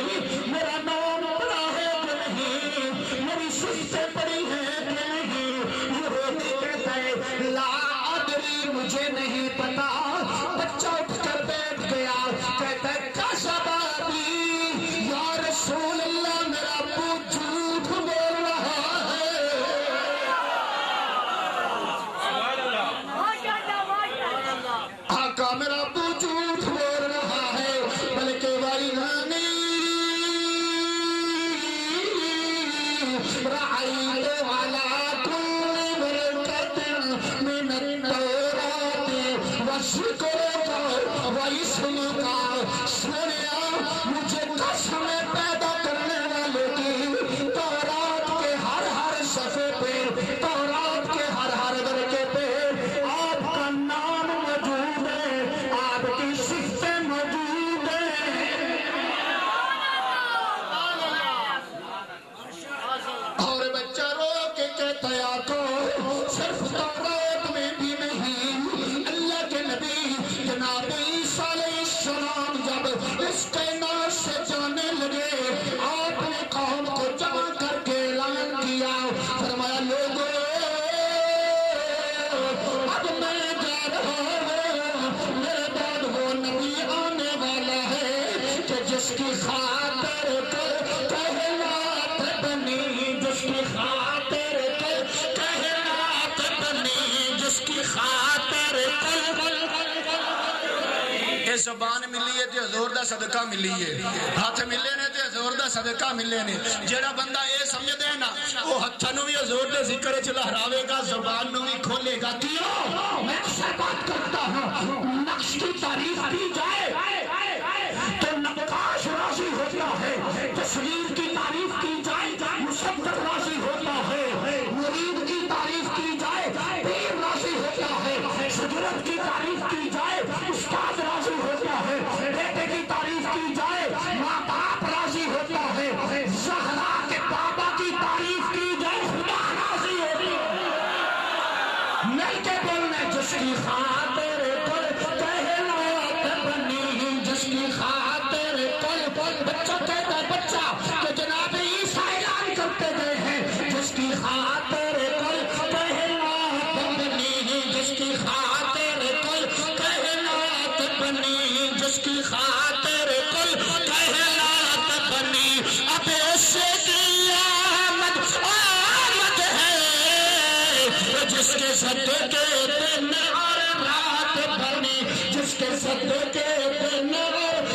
میرا نام پڑھا ہے کہ نہیں میری صفتیں پڑھی ہیں کہ نہیں یہودی کہتا ہے لا ادری مجھے نہیں پتا بچہ اٹھ کر بیٹھ گیا کہتا ہے کاشبابی یا رسول اللہ میرا ابو جھوٹ بول رہا ہے آقا میرا ابو جھوٹ بول رہا ہے بلکہ وَإِنَّنِي رَأَيْتُ عَلَى كُلِّ بَرْكَةٍ مِّنَ التَّوْرَاةِ وَالذِّكْرِ وَإِسْمِكَ سنیا مجھے قسم پیدا کرنے والے کی تورات کے ہر صفحے پہ تورات کے ہر ورقے پہ آپ کا نام موجود ہے آپ کی صفتیں موجود ہیں اور بچہ رو کے کہتا ہے آقا صرف تورات میں بھی نہیں اللہ کے نبی جناب عیسیٰ علیہ السلام جب اس کائنات سے جانے لگے آپ نے قوم کو جمع کر کے اعلان کیا فرمایا لوگوں اب میں جا رہا ہوں میرے بعد وہ نبی آنے والا ہے کہ جس کی خاطر کائنات بنی جس کی خاطر کائنات بنی جس کی خاطر یہ زبان ملی ہے تے حضور دا صدقہ ملی ہے ہاتھ ملے نے تے حضور دا صدقہ ملے نے جیڑا بندہ اے سمجھ دے نا وہ ہتھاں نو بھی حضور دے ذکر وچ لہراوے گا زبان نو بھی کھولے گا کیوں میں اکثر بات کرتا ہوں نقش کی تعریف کی جائے تو نقاش راضی ہوتا ہے تصویر کی تعریف کی جائے مصور راضی ہوتا ہے مرید کی تعریف کی جائے پیر راضی ہوتا ہے شجرت کی تعریف کی جائے استاد راضی ہوتا ہے بیٹے کی تعریف کی جائے ماں باپ راضی ہوتا ہے زہرا کے بابا کی تعریف کی جائے خدا راضی ہوتی ہے مل کے بولنا جس کی خاطر کائنات بنی جس کی خاطر بچہ کہتا ہے بچہ کہ جناب عیسیٰ اعلان کرتے گئے ہیں جس کی خاطر کائنات بنی جس کی خاطر کائنات بنی جس کی خاطر کائنات بنی اب اسے قیامت آمد ہے جس کے صدقے دن اور رات بنی جس کے صدقے دن اور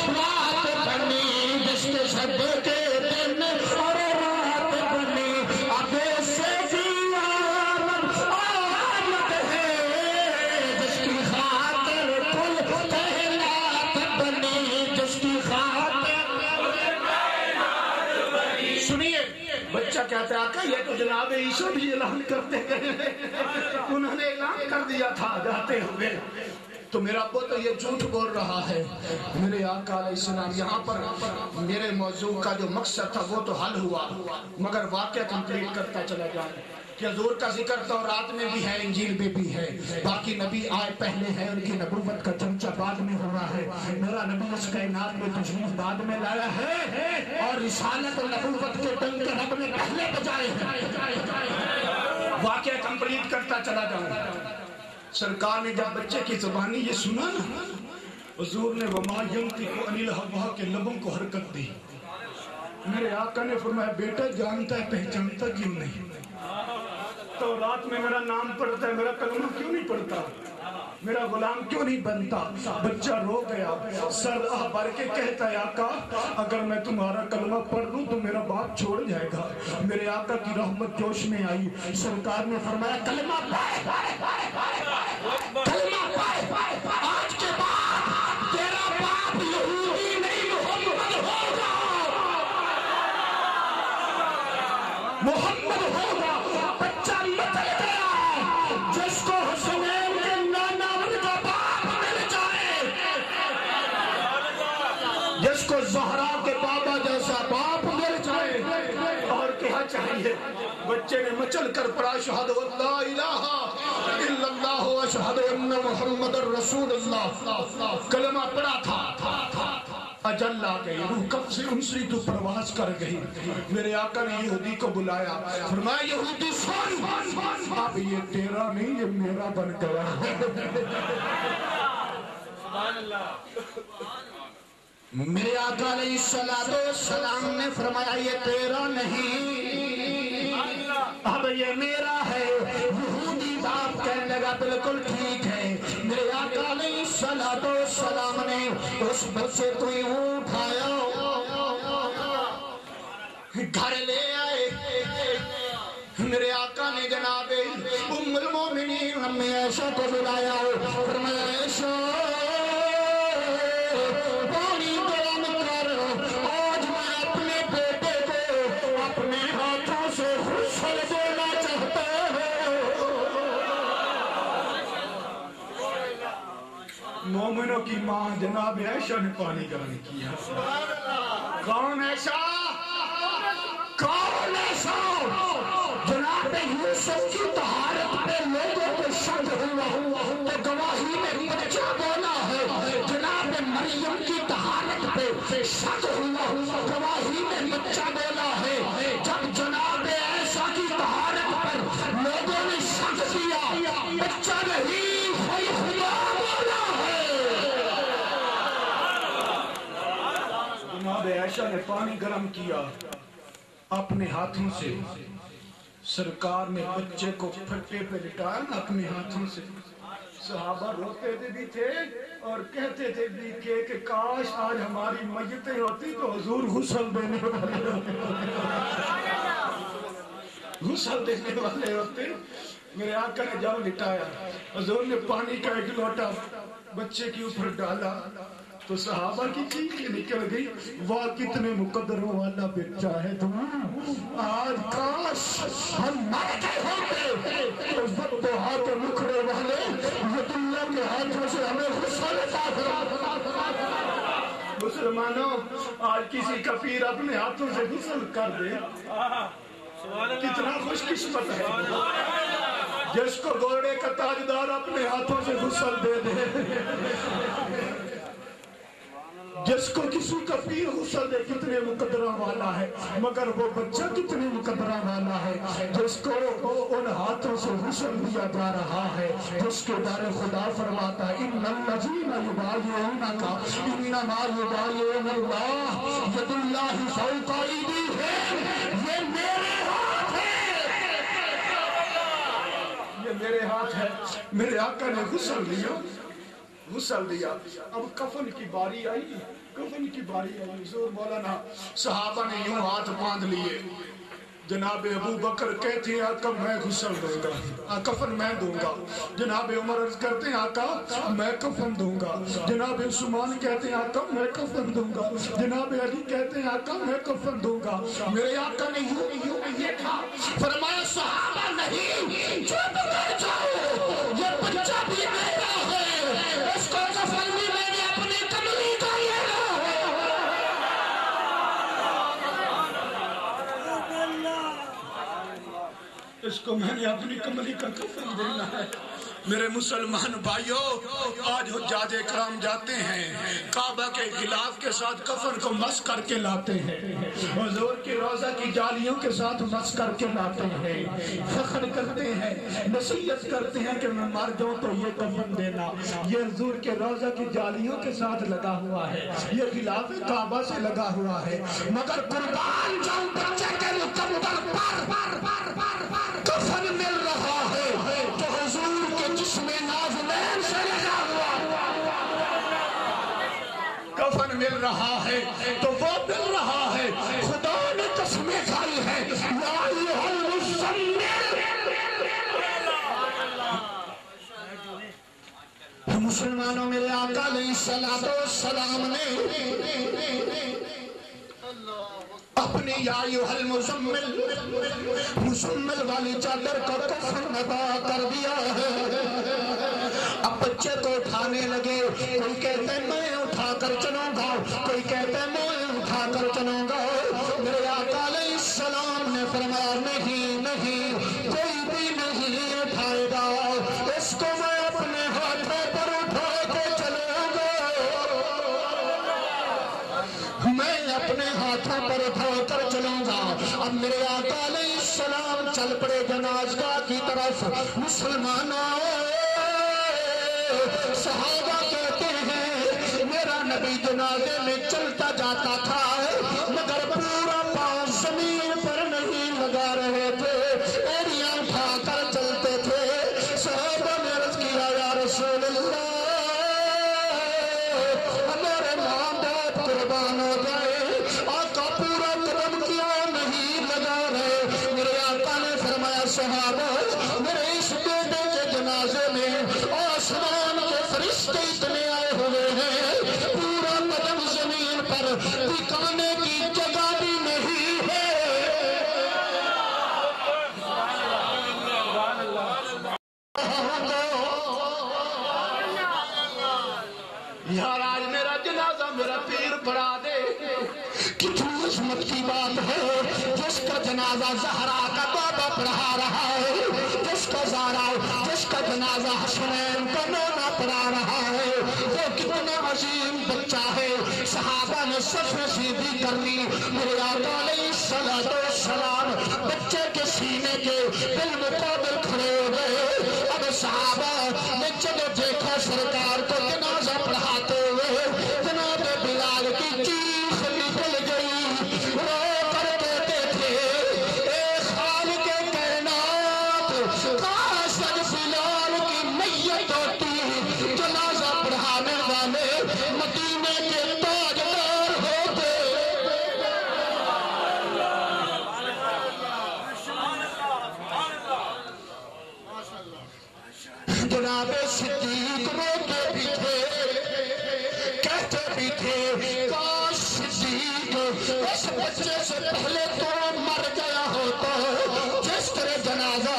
رات بنی جس کے صدقے دن اور رات بنی اب اسے قیامت آمد ہے جس کی خاطر کل کائنات بنی جس کی خاطر سنیے بچہ کہتا ہے آقا یہ تو جناب عیسیٰ بھی اعلان کرتے گئے انہوں نے اعلان کر دیا تھا جاتے ہوئے تو میرا ابو تو یہ جھوٹ بول رہا ہے میرے آقا علیہ السلام یہاں پر میرے موضوع کا جو مقصد تھا وہ تو حل ہوا مگر واقعہ کمپلیٹ کرتا چلا جائے کہ حضور کا ذکر تورات میں بھی ہے انجیل میں بھی ہے باقی نبی آئے پہلے ہیں ان کی نبوت کا چمچہ بعد میں ہوا ہے میرا نبی اس کائنات میں تشریف بعد میں لایا ہے اور رسالت اور نبوت کے ڈنگ رب نے پہلے بجائے ہیں واقعہ کمپلیٹ کرتا چلا جاؤں سرکار نے جب بچے کی زبانی یہ سنا نا، حضور نے وما ینطق عن الہوا کے لبوں کو حرکت دی. میرے آقا نے فرمایا بیٹا جانتا ہے پہچانتا کیوں نہیں؟ تو رات میں میرا نام پڑھتا ہے، میرا کلمہ کیوں نہیں پڑھتا؟ میرا غلام کیوں نہیں بنتا؟ بچہ رو گیا، سر بھر کے کہتا ہے آقا اگر میں تمہارا کلمہ پڑھ لوں تو میرا باپ چھوڑ جائے گا. میرے آقا کی رحمت جوش میں آئی، سرکار نے فرمایا کلمہ کلمہ آج کے بعد تیرا باپ یہودی نہیں محمد ہوگا، محمد ہوگا. بچہ مچل گیا، جس کو حسنین کے نانا کا باپ مل جائے، جس کو زہرا کے بابا جیسا باپ مل جائے، اور کیا چاہیے؟ بچے نے مچل کر پڑھا اشہد ان لا الہ الا اللہ واشہد ان محمد رسول اللہ. کلمہ پڑھا تھا، اجل آ گئی، روح کف سے انسری تو پرواز کر گئی. میرے آقا نے یہودی کو بلایا، فرمایا یہودی سن، اب یہ تیرا نہیں یہ میرا بن گیا. میرے آقا علیہ السلام نے فرمایا یہ تیرا نہیں اب یہ میرا ہے. یہودی باپ کہنے لگا بالکل ٹھیک ہے. میرے آقا علیہ السلام نے اس بچے کو یوں اٹھایا، گھر لے آئے. میرے آقا نے جناب ام المومنین امی عائشہ کو بلایا، فرمایا عائشہ پانی گرم کر، آج میں اپنے بیٹے کو اپنے ہاتھوں سے غسل دینا چاہتا ہوں. مومنوں کی ماں جناب عائشہ نے پانی گرم کیا. کون عائشہ؟ کون عائشہ؟ جناب یوسف کی طہارت پہ لوگوں کو شک ہوا تو گواہی میں بچہ بولا ہے. جناب مریم کی طہارت پہ شک ہوا، گواہی میں بچہ بولا ہے. جب جناب عائشہ کی طہارت پر لوگوں نے شک کیا، بچہ نہیں خدا بولا ہے. جناب عائشہ نے پانی گرم کیا اپنے ہاتھوں سے. سرکار نے بچے کو پھٹے پہ لٹایا نا اپنے ہاتھوں سے. صحابہ روتے بھی تھے اور کہتے تھے بھی کہ کاش آج ہماری میتیں ہوتی تو حضور غسل دینے والے ہوتے. میرے آقا نے جب لٹایا، حضور نے پانی کا ایک لوٹا بچے کے اوپر ڈالا تو صحابہ کی چیخیں نکل گئی، واہ کتنے مقدروں والا بچہ ہے تو. آج کاش ہم مرتے ہوتے تو وقت ہاتھ مکھڑے والے یہ دنیا کے ہاتھوں سے ہمیں غسل عطا فرما. مسلمانوں آج کسی کا پیر اپنے ہاتھوں سے غسل کر دے کتنا خوش قسمت ہے. جس کو گھوڑے کا تاجدار اپنے ہاتھوں سے غسل دے دے، جس کو کسی کا پیر غسل دے کتنے مقدرہ والا ہے. مگر وہ بچہ کتنے مقدرہ والا ہے جس کو ان ہاتھوں سے غسل دیا جا رہا ہے، جس کے بارے خدا فرماتا ہے ان الذین یبایعونک انما یبایعون اللہ ید اللہ فوق ایدیہم. یہ میرے ہاتھ ہے، یہ میرے ہاتھ ہے. میرے آقا نے غسل دیا. اب کفن کی باری آئی. حضور مولانا صحابہ نے یوں ہاتھ باندھ لیے. جناب ابو بکر کہتے ہیں آقا میں غسل دوں گا، کفن میں دوں گا. جناب عمر عرض کرتے ہیں آقا میں کفن دوں گا. جناب عثمان کہتے ہیں آقا میں کفن دوں گا. جناب علی کہتے ہیں آقا میں کفن دوں گا. میرے آقا نے یوں یہ کہا، فرمایا صحابہ نہیں چپ کر جاؤ، یہ بچہ بھی میرا ہے، اس کو کفن بھی میں نے اپنے کملی کا لینا ہے. اس کو میں نے اپنی کملی کا کفن دینا ہے. میرے مسلمان بھائیوں، آج حجاج اکرام جاتے ہیں کعبہ کے غلاف کے ساتھ کفن کو مس کر کے لاتے ہیں، حضور کی روضہ کی جالیوں کے ساتھ مس کر کے لاتے ہیں، فخر کرتے ہیں، نصیحت کرتے ہیں کہ میں مر جاؤں تو یہ کفن دینا، یہ حضور کے روضہ کی جالیوں کے ساتھ لگا ہوا ہے، یہ غلاف کعبہ سے لگا ہوا ہے، مگر قربان جاؤں بچے کے مقبر پر کفن مل رہا ہے تو حضور کے جسم نازلین سے لگا ہوا، کفن مل رہا ہے تو وہ مل رہا ہے، خدا نے قسمیں کھائی ہے، یا ایھا المزمل، مسلمانوں میرے آقا علیہ السلام نے اپنی یا ایھا المزمل مزمل والی چادر کو کفن عطا کر دیا ہے۔ اب بچے کو اٹھانے لگے، کوئی کہتے ہیں میں اٹھا کر چلوں گا، کوئی کہتے ہیں میں اٹھا کر چلوں گا، میرے آقا علیہ السلام نے فرمایا نہیں نہیں، کوئی بھی نہیں اٹھائے گا، اس کو میں اپنے ہاتھوں پر اٹھا کے چلوں گا، میں اپنے ہاتھوں پر اٹھا کر چلوں گا۔ اب میرے آقا علیہ السلام چل پڑے جنازگاہ کی طرف، مسلمانوں صحابہ کہتے ہیں میرا نبی جنازے میں چلتا جاتا تھا مگر پورا پاؤں زمین پر نہیں لگا رہے تھے، ایڑیاں اٹھا کر چلتے تھے۔ صحابہ نے عرض کیا یا رسول اللہ ہمارے ماں باپ قربان ہو جائے، آقا پورا قدم کیوں نہیں لگا رہے؟ میرے آقا نے فرمایا صحابہ میرے اس بیٹے کے جنازے میں آسمان کے فرشتے اتنے آئے ہوئے ہیں، پورا قدم زمین پر ٹکانے کی جگہ بھی نہیں ہے۔ یار آج میرا جنازہ میرا پیر پڑھا دے، کتنی عظمت کی بات ہے، جس کا جنازہ زہرا کا بابا پڑھا رہا ہے، جس کا جنازہ حسنین کا نونا پڑھا رہا ہے، وہ کتنا عظیم بچہ ہے۔ صحابہ نے صف سیدھی کرنی، میرے آقا علیہ السلام بچے کے سینے کے بالمقابل کھڑے ہو گئے۔ اب صحابہ نے جب دیکھا سرکار کو جنازہ پڑھاتے ہوئے، جناب بلال کی چیخ نکل گئی، رو کر کہتے تھے اے خالق کائنات کاش بلال کی میت ہوتی، جنازہ پڑھانے والے مدینے کے تاجدار ہوتے۔ جناب صدیق روتے بھی تھے، کہتے بھی تھے کاش صدیق اس بچے سے پہلے تو مر گیا ہوتا، جس طرح جنازہ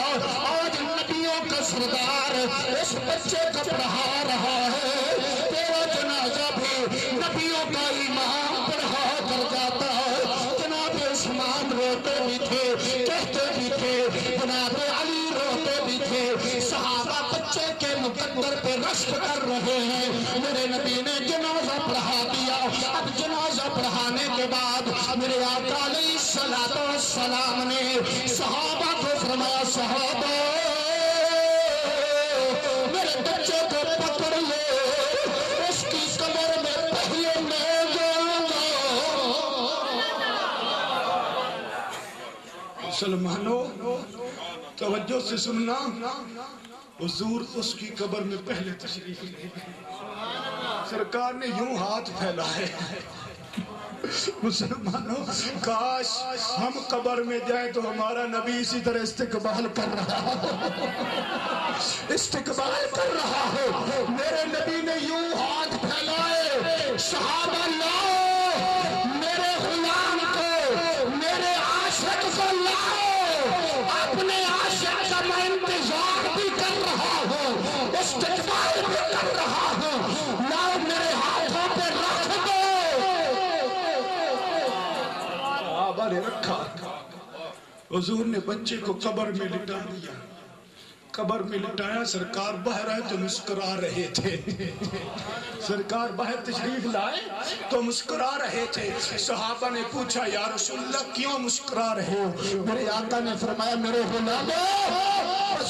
آج نبیوں کا سردار اس بچے کو پڑھا رہا ہے، تیرا جنازہ بھی نبیوں کا امام پڑھا کر جاتا ہے۔ جناب عثمان روتے بھی تھے، کہتے بھی تھے، جناب علی روتے بھی تھے، صحابہ بچے کے مقدر پہ رشک کر رہے ہیں، میرے نبی نے جنازہ پڑھا دیا۔ اب جنازہ پڑھانے کے بعد میرے آقا علیہ السلام نے صحابہ کو فرمایا صحابہ میرے بچے کو پکڑ لو، اس کی قبر میں پہلے میں جاؤں گا۔ مسلمانوں توجہ سے سننا، حضور اس کی قبر میں پہلے تشریف لے گئے، سرکار نے یوں ہاتھ پھیلائے۔ مسلمانوں کاش ہم قبر میں جائیں تو ہمارا نبی اسی طرح استقبال کر رہا ہو، میرے نبی نے یوں ہاتھ پھیلائے، صحابہ لاؤ میرے غلام کو، میرے عاشق کو لاؤ، اپنے عاشق کا میں انتظار بھی کر رہا ہوں، استقبال بھی کر رہا ہوں، لاؤ میرے ہاتھوں پہ رکھ دو۔ صحابہ نے رکھا، حضور نے بچے کو قبر میں لٹا دیا، قبر میں لٹایا، سرکار باہر آئے تو مسکرا رہے تھے، سرکار باہر تشریف لائے تو مسکرا رہے تھے۔ صحابہ نے پوچھا یا رسول اللہ کیوں مسکرا رہے ہو؟ میرے آقا نے فرمایا میرے غلامو،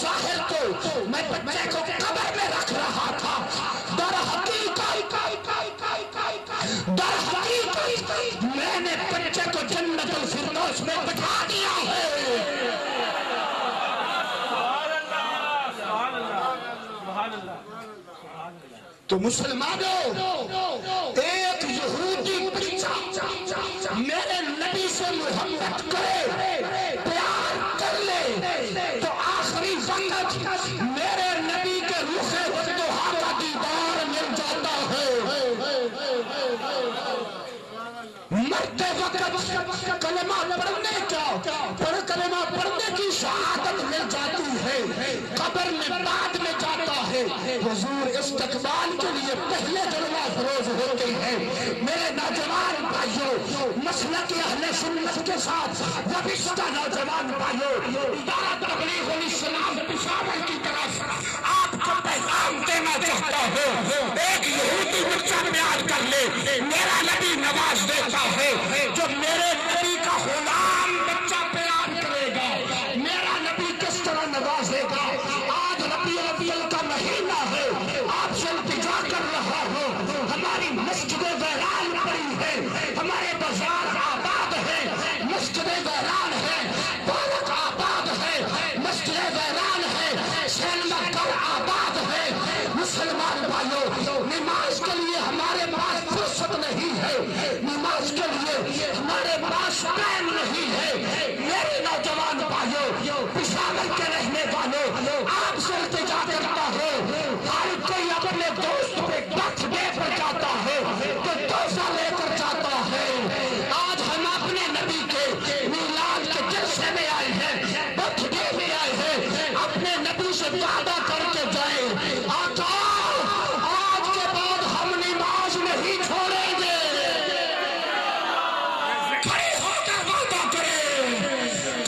ظاہر تو میں بچے کو قبر میں رکھ رہا تھا، در حقیقت میں نے بچے کو جنت الفردوس میں بٹھا دیا ہے۔ تو مسلمانوں، ایک یہودی بچہ میرے نبی سے محبت کرے، پیار کر لے تو آخری وقت میرے نبی کے رخ وضحا کا دیدار مل جاتا ہے۔ مرتے وقت کلمہ پڑھنے کا کلمہ پڑھنے کی شہادت مل جاتی ہے، قبر میں بعد میں جاتا ہے۔ حضور استقبال کے لیے پہلے جلوہ فروز ہوتے ہیں۔ میرے نوجوان بھائیوں، مسلک اہل سنت کے ساتھ وابستہ نوجوان بھائیوں، ادارہ تبلیغ الاسلام پشاور کی طرف آپ کو پیغام دینا چاہتا ہوں، ایک یہودی بچہ پیار کر لے، میرا نبی نواز دیتا ہے۔ جو میرے نبی کا غلام بچہ پیار کرے گا، میرا نبی کس طرح نوازے گا؟ آج ربیع الاول کا مہینہ ہے، آپ سے التجا کر رہا ہوں، ہماری مسجدیں ویران پڑی ہے، ہمارے بازار آباد ہے، مسجدیں ویران ہے، پارک آباد ہے، مسجدیں ویران ہے، سینما گھر آباد ہے۔ مسلمان بھائیوں، نماز کے لیے ہمارے پاس فرصت نہیں ہے، نماز کے لیے ہمارے پاس ٹائم نہیں ہے۔ میرے نوجوان بھائیوں، پشاور کے رہنے والوں، آپ سے التجا کرتا ہوں، ہر کوئی اپنے دوست پہ برتھ ڈے پر جاتا ہے تو تحفہ لے کر جاتا ہے۔ آج ہم اپنے نبی کے میلاد کے جلسے میں آئے ہیں، برتھ ڈے میں آئے ہیں، اپنے نبی سے وعدہ کر کے جائیں، آقا آج کے بعد ہم نماز نہیں چھوڑیں گے۔ کھڑے ہو کر وعدہ کریں،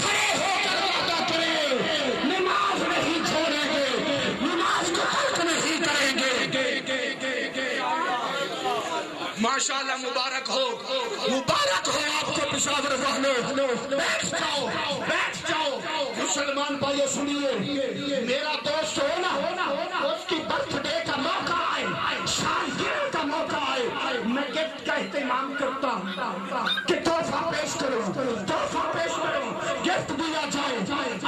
کھڑے ہو کر وعدہ کریں، نماز نہیں چھوڑیں گے، نماز کو ترک نہیں کریں گے۔ ماشاءاللہ، مبارک ہو، مبارک ہو آپ کو پشاور والوں۔ بیٹھ جاؤ، بیٹھ جاؤ۔ مسلمان بھائیو سنیے، میرا دوست ہونا اس کی برتھ ڈے کا موقع آئے، سالگرہ کا موقع آئے، میں گفٹ کا اہتمام کرتا ہوں کہ تحفہ پیش کرو، تحفہ پیش کرو، گفٹ دیا جائے۔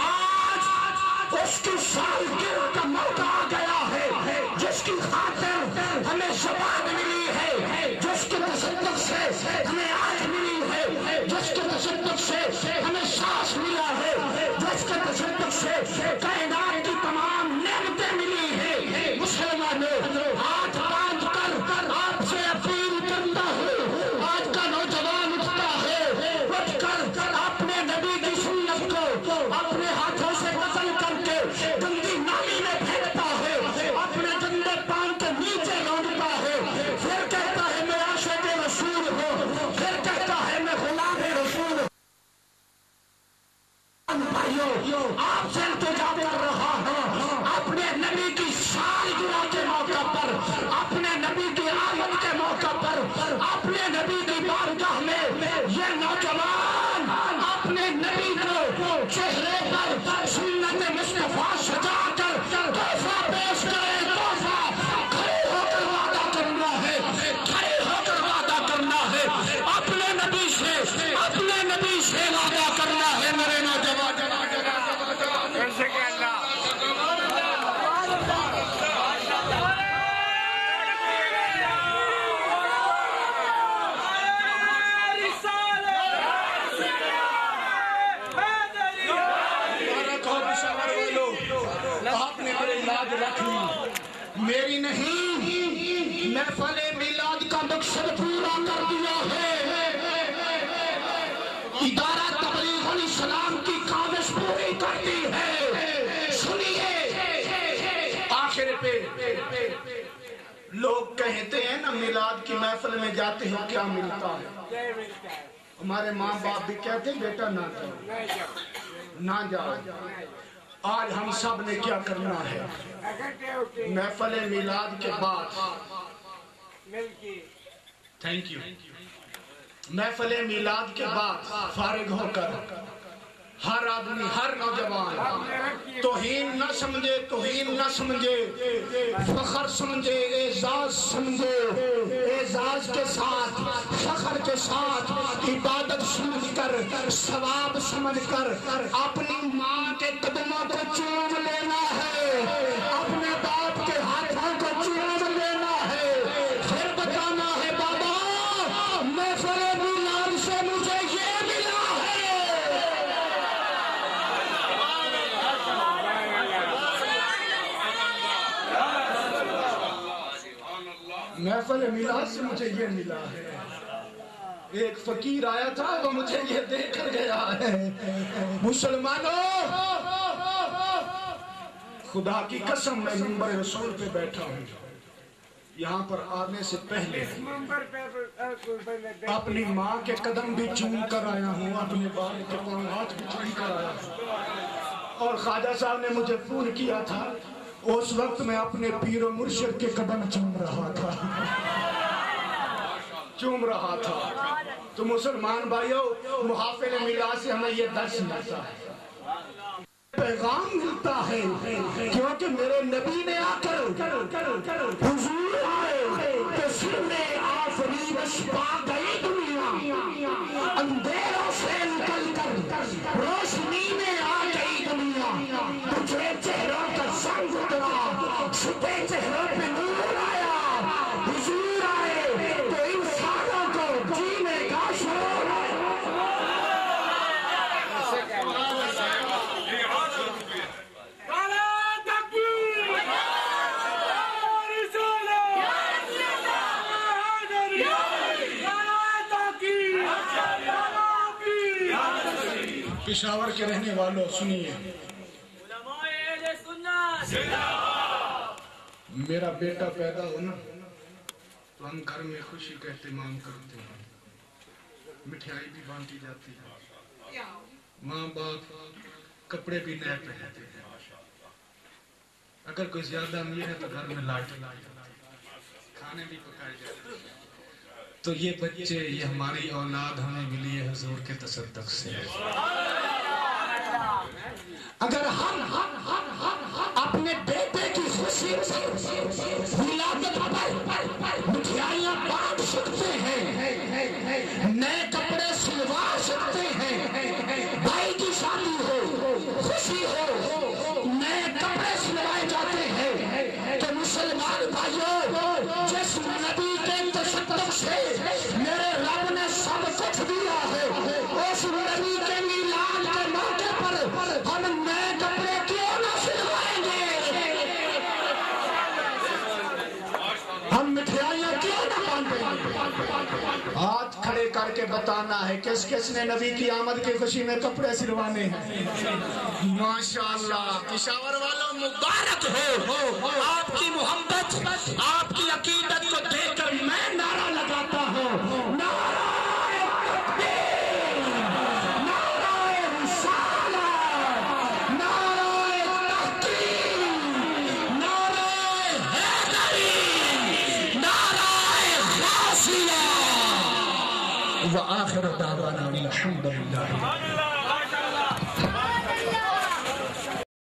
آج اس کی سالگرہ کا موقع آ گیا ہے، جس کی خاطر ہمیں زبان ملی ہے، جس کے تصدق سے ہمیں آنکھ ملی ہے، جس کے تصدق سے ہمیں سانس ملا ہے، جس کے تصدق سے کائنات کی تمام نعمتیں ملی ہیں۔ مسلمانوں، ہاتھ باندھ کر آپ سے اپیل کرتا ہوں، آج کا نوجوان اٹھتا ہے، اٹھ کر اپنے نبی کی سنت کو اپنے ہاتھوں سے قتل کر کے گندی نالی میں پھینکتا ہے، اپنے گندے پان کے نیچے لوٹتا ہے، پھر کہتا ہے میں عاشق رسول ہوں، پھر کہتا ہے میں غلام رسول ہوں۔ بھائیو، آپ سے التجا کر رہا ہوں، اپنے نبی کی سالگرہ کے موقع پر، اپنے نبی کی آمد کے موقع پر، اپنے نبی کی بارگاہ میں یہ نوجوان اپنے نبی کو چہرے پر سنت مصطفیٰ سجا کر تحفہ پیش کرے، تحفہ۔ کھڑے ہو کر وعدہ کرنا ہے، کھڑے ہو کر وعدہ کرنا ہے، اپنے نبی سے وعدہ کرنا ہے۔ میرے نوجوان میری نہیں، محفل میلاد کا مقصد پورا کر دیا ہے، ادارہ تبلیغ الاسلام کی کاوش پوری کرتی ہے۔ سنیے، آخر پہ لوگ کہتے ہیں نا میلاد کی محفل میں جاتے ہیں کیا ملتا ہے؟ ہمارے ماں باپ بھی کہتے ہیں بیٹا نہ جاؤ، نہ جاؤ۔ آج ہم سب نے کیا کرنا ہے؟ محفل میلاد کے بعد تھینک یو محفل میلاد کے بعد فارغ ہو کر ہر آدمی ہر نوجوان توہین نہ سمجھے توہین نہ سمجھے فخر سمجھے اعزاز سمجھے اعزاز کے ساتھ فخر کے ساتھ عبادت سمجھ کر ثواب سمجھ کر اپنی ماں کے قدموں کو چوم لینا ہے اپنے باپ کے ہاتھوں کو چوم لینا ہے پھر بتانا ہے بابا محفل میلاد سے مجھے یہ ملا ہے محفل میلاد سے مجھے یہ ملا ہے ایک فقیر آیا تھا وہ مجھے یہ دیکھ کر گیا ہے مسلمانوں خدا کی قسم میں منبر رسول پہ بیٹھا ہوں یہاں پر آنے سے پہلے اپنی ماں کے قدم بھی چوم کر آیا ہوں اپنے باپ کے پاؤں ہاتھ بھی چوم کر آیا ہوں اور خواجہ صاحب نے مجھے فون کیا تھا اس وقت میں اپنے پیر و مرشد کے قدم چوم رہا تھا تو مسلمان بھائیو محافل میلاد سے ہمیں یہ درس ملتا ہے پیغام ملتا ہے کیونکہ میرے نبی نے آ کر حضور آئے تو سر میں آفرین چھپا گئی دنیا اندھیروں سے نکل کر روشنی میں آ گئی دنیا تجھے چہروں کا سنگ اترا چھپے چہروں پہ نور آیا حضور آئے تو انسانوں کو جینے کا شعور آیا پشاور کے رہنے والوں سنیے میرا بیٹا پیدا ہونا تو ہم گھر میں خوشی کا اہتمام کرتے ہیں مٹھائی بھی بانٹی جاتی ہے ماں باپ کپڑے بھی نئے پہنتے ہیں اگر کوئی زیادہ امیر ہے تو گھر میں لاٹھی کھانے بھی پکائے جاتے ہیں تو یہ بچے یہ ہماری اولاد ہمیں ملی ہے حضور کے تصدق سے اگر ہم اپنے بیٹے کی خوشی ولادت پر مٹھائیاں بانٹ سکتے ہیں نئے کپڑے سلوا سکتے ہیں بھائی کی شادی ہو خوشی ہو نئے کپڑے سلوائے جاتے ہیں تو مسلمان بھائیوں جس نبی کے تصدق سے میرے رب نے سب کچھ دیا ہے اس نبی کے میلاد کے موقع پر ہم نئے کپڑے کیوں نہ سلوائیں گے ہم مٹھائیاں کیوں نہ بانٹیں ہاتھ کھڑے کر کے بتانا ہے کس کس نے نبی کی آمد کی خوشی میں کپڑے سلوانے ہیں ماشاءاللہ پشاور والوں مبارک ہو آپ کی محبت آپ کی عقیدت کو دیکھ کر میں نعرہ لگاتا ہوں نعرہ تکبیر نعرہ رسالت نعرہ تحقیق نعرہ حیدری نعرہ غوثیہ وآخر دعوانا الحمدللہ